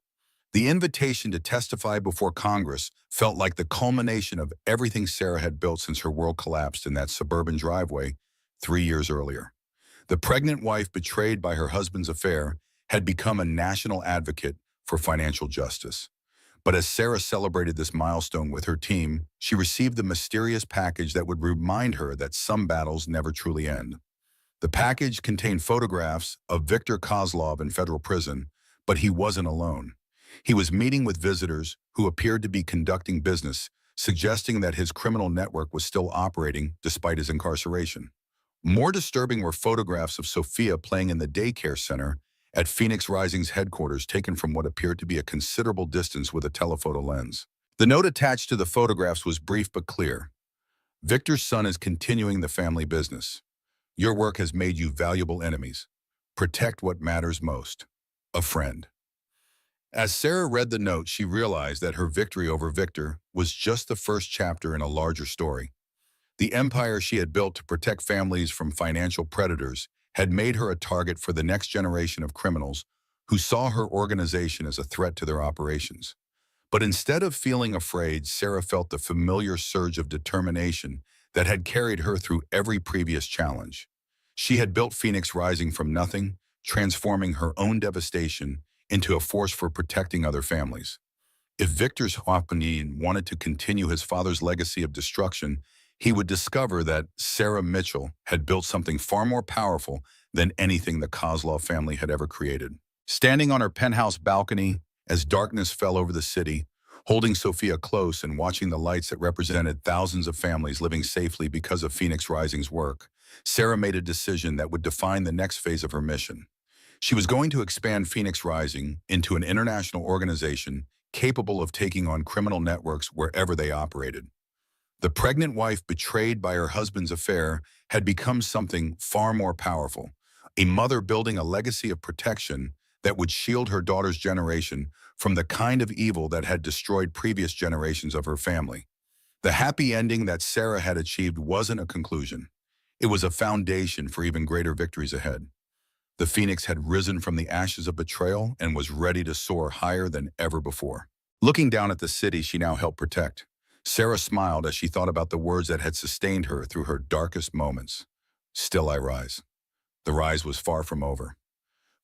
The invitation to testify before Congress felt like the culmination of everything Sarah had built since her world collapsed in that suburban driveway 3 years earlier. The pregnant wife betrayed by her husband's affair had become a national advocate for financial justice. But as Sarah celebrated this milestone with her team, she received the mysterious package that would remind her that some battles never truly end. The package contained photographs of Viktor Kozlov in federal prison, but he wasn't alone. He was meeting with visitors who appeared to be conducting business, suggesting that his criminal network was still operating despite his incarceration. More disturbing were photographs of Sophia playing in the daycare center at Phoenix Rising's headquarters, taken from what appeared to be a considerable distance with a telephoto lens. The note attached to the photographs was brief but clear. Victor's son is continuing the family business. Your work has made you valuable enemies. Protect what matters most. A friend. As Sarah read the note, she realized that her victory over Victor was just the first chapter in a larger story. The empire she had built to protect families from financial predators had made her a target for the next generation of criminals who saw her organization as a threat to their operations. But instead of feeling afraid, Sarah felt the familiar surge of determination that had carried her through every previous challenge. She had built Phoenix Rising from nothing, transforming her own devastation into a force for protecting other families. If Victor's Hwapani wanted to continue his father's legacy of destruction, he would discover that Sarah Mitchell had built something far more powerful than anything the Kozlov family had ever created. Standing on her penthouse balcony as darkness fell over the city, holding Sophia close and watching the lights that represented thousands of families living safely because of Phoenix Rising's work, Sarah made a decision that would define the next phase of her mission. She was going to expand Phoenix Rising into an international organization capable of taking on criminal networks wherever they operated. The pregnant wife betrayed by her husband's affair had become something far more powerful, a mother building a legacy of protection that would shield her daughter's generation from the kind of evil that had destroyed previous generations of her family. The happy ending that Sarah had achieved wasn't a conclusion. It was a foundation for even greater victories ahead. The Phoenix had risen from the ashes of betrayal and was ready to soar higher than ever before. Looking down at the city she now helped protect, Sarah smiled as she thought about the words that had sustained her through her darkest moments. Still I rise. The rise was far from over.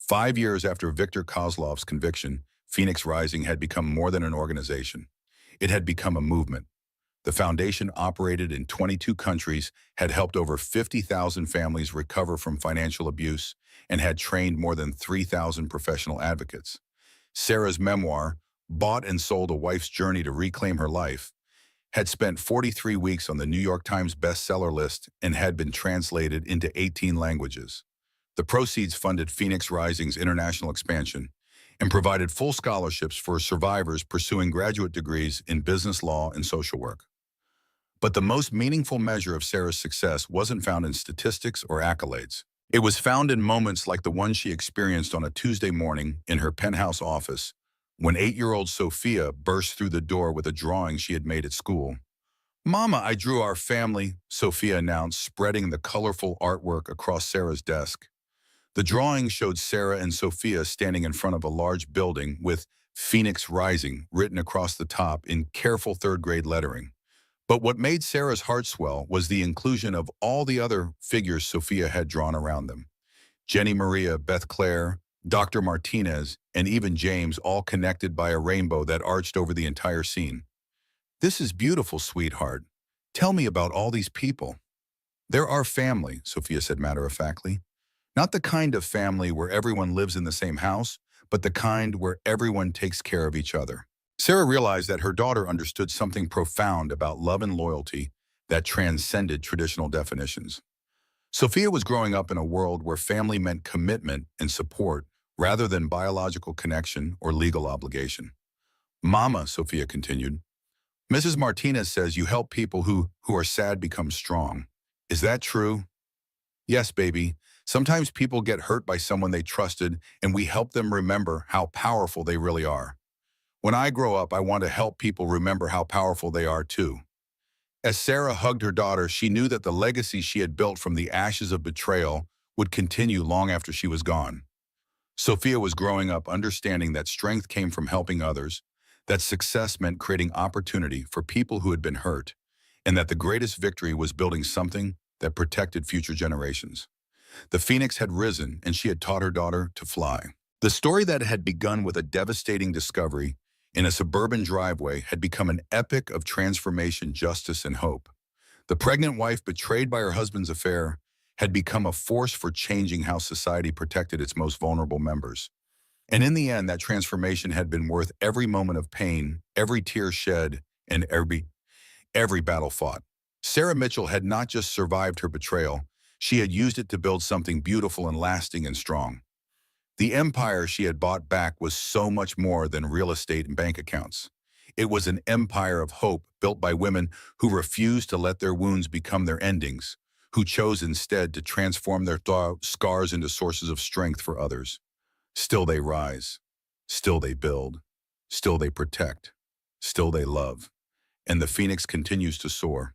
5 years after Viktor Kozlov's conviction, Phoenix Rising had become more than an organization. It had become a movement. The foundation operated in 22 countries, had helped over 50,000 families recover from financial abuse, and had trained more than 3,000 professional advocates. Sarah's memoir, Bought and Sold: A Wife's Journey to Reclaim Her Life, had spent 43 weeks on the New York Times bestseller list and had been translated into 18 languages. The proceeds funded Phoenix Rising's international expansion and provided full scholarships for survivors pursuing graduate degrees in business law and social work. But the most meaningful measure of Sarah's success wasn't found in statistics or accolades. It was found in moments like the one she experienced on a Tuesday morning in her penthouse office, when 8-year-old Sophia burst through the door with a drawing she had made at school. "Mama, I drew our family," Sophia announced, spreading the colorful artwork across Sarah's desk. The drawing showed Sarah and Sophia standing in front of a large building with Phoenix Rising written across the top in careful third-grade lettering. But what made Sarah's heart swell was the inclusion of all the other figures Sophia had drawn around them. Jenny Maria, Beth Claire, Dr. Martinez, and even James, all connected by a rainbow that arched over the entire scene. "This is beautiful, sweetheart. Tell me about all these people." "They're our family," Sophia said matter-of-factly. "Not the kind of family where everyone lives in the same house, but the kind where everyone takes care of each other." Sarah realized that her daughter understood something profound about love and loyalty that transcended traditional definitions. Sophia was growing up in a world where family meant commitment and support rather than biological connection or legal obligation. "Mama," Sophia continued, "Mrs. Martinez says you help people who are sad become strong. Is that true?" "Yes, baby. Sometimes people get hurt by someone they trusted, and we help them remember how powerful they really are. When I grow up, I want to help people remember how powerful they are too." As Sarah hugged her daughter, she knew that the legacy she had built from the ashes of betrayal would continue long after she was gone. Sophia was growing up understanding that strength came from helping others, that success meant creating opportunity for people who had been hurt, and that the greatest victory was building something that protected future generations. The phoenix had risen, and she had taught her daughter to fly. The story that had begun with a devastating discovery in a suburban driveway had become an epic of transformation, justice, and hope. The pregnant wife, betrayed by her husband's affair, had become a force for changing how society protected its most vulnerable members. And in the end, that transformation had been worth every moment of pain, every tear shed, and every battle fought. Sarah Mitchell had not just survived her betrayal, she had used it to build something beautiful and lasting and strong. The empire she had bought back was so much more than real estate and bank accounts. It was an empire of hope built by women who refused to let their wounds become their endings, who chose instead to transform their scars into sources of strength for others. Still they rise. Still they build. Still they protect. Still they love. And the phoenix continues to soar.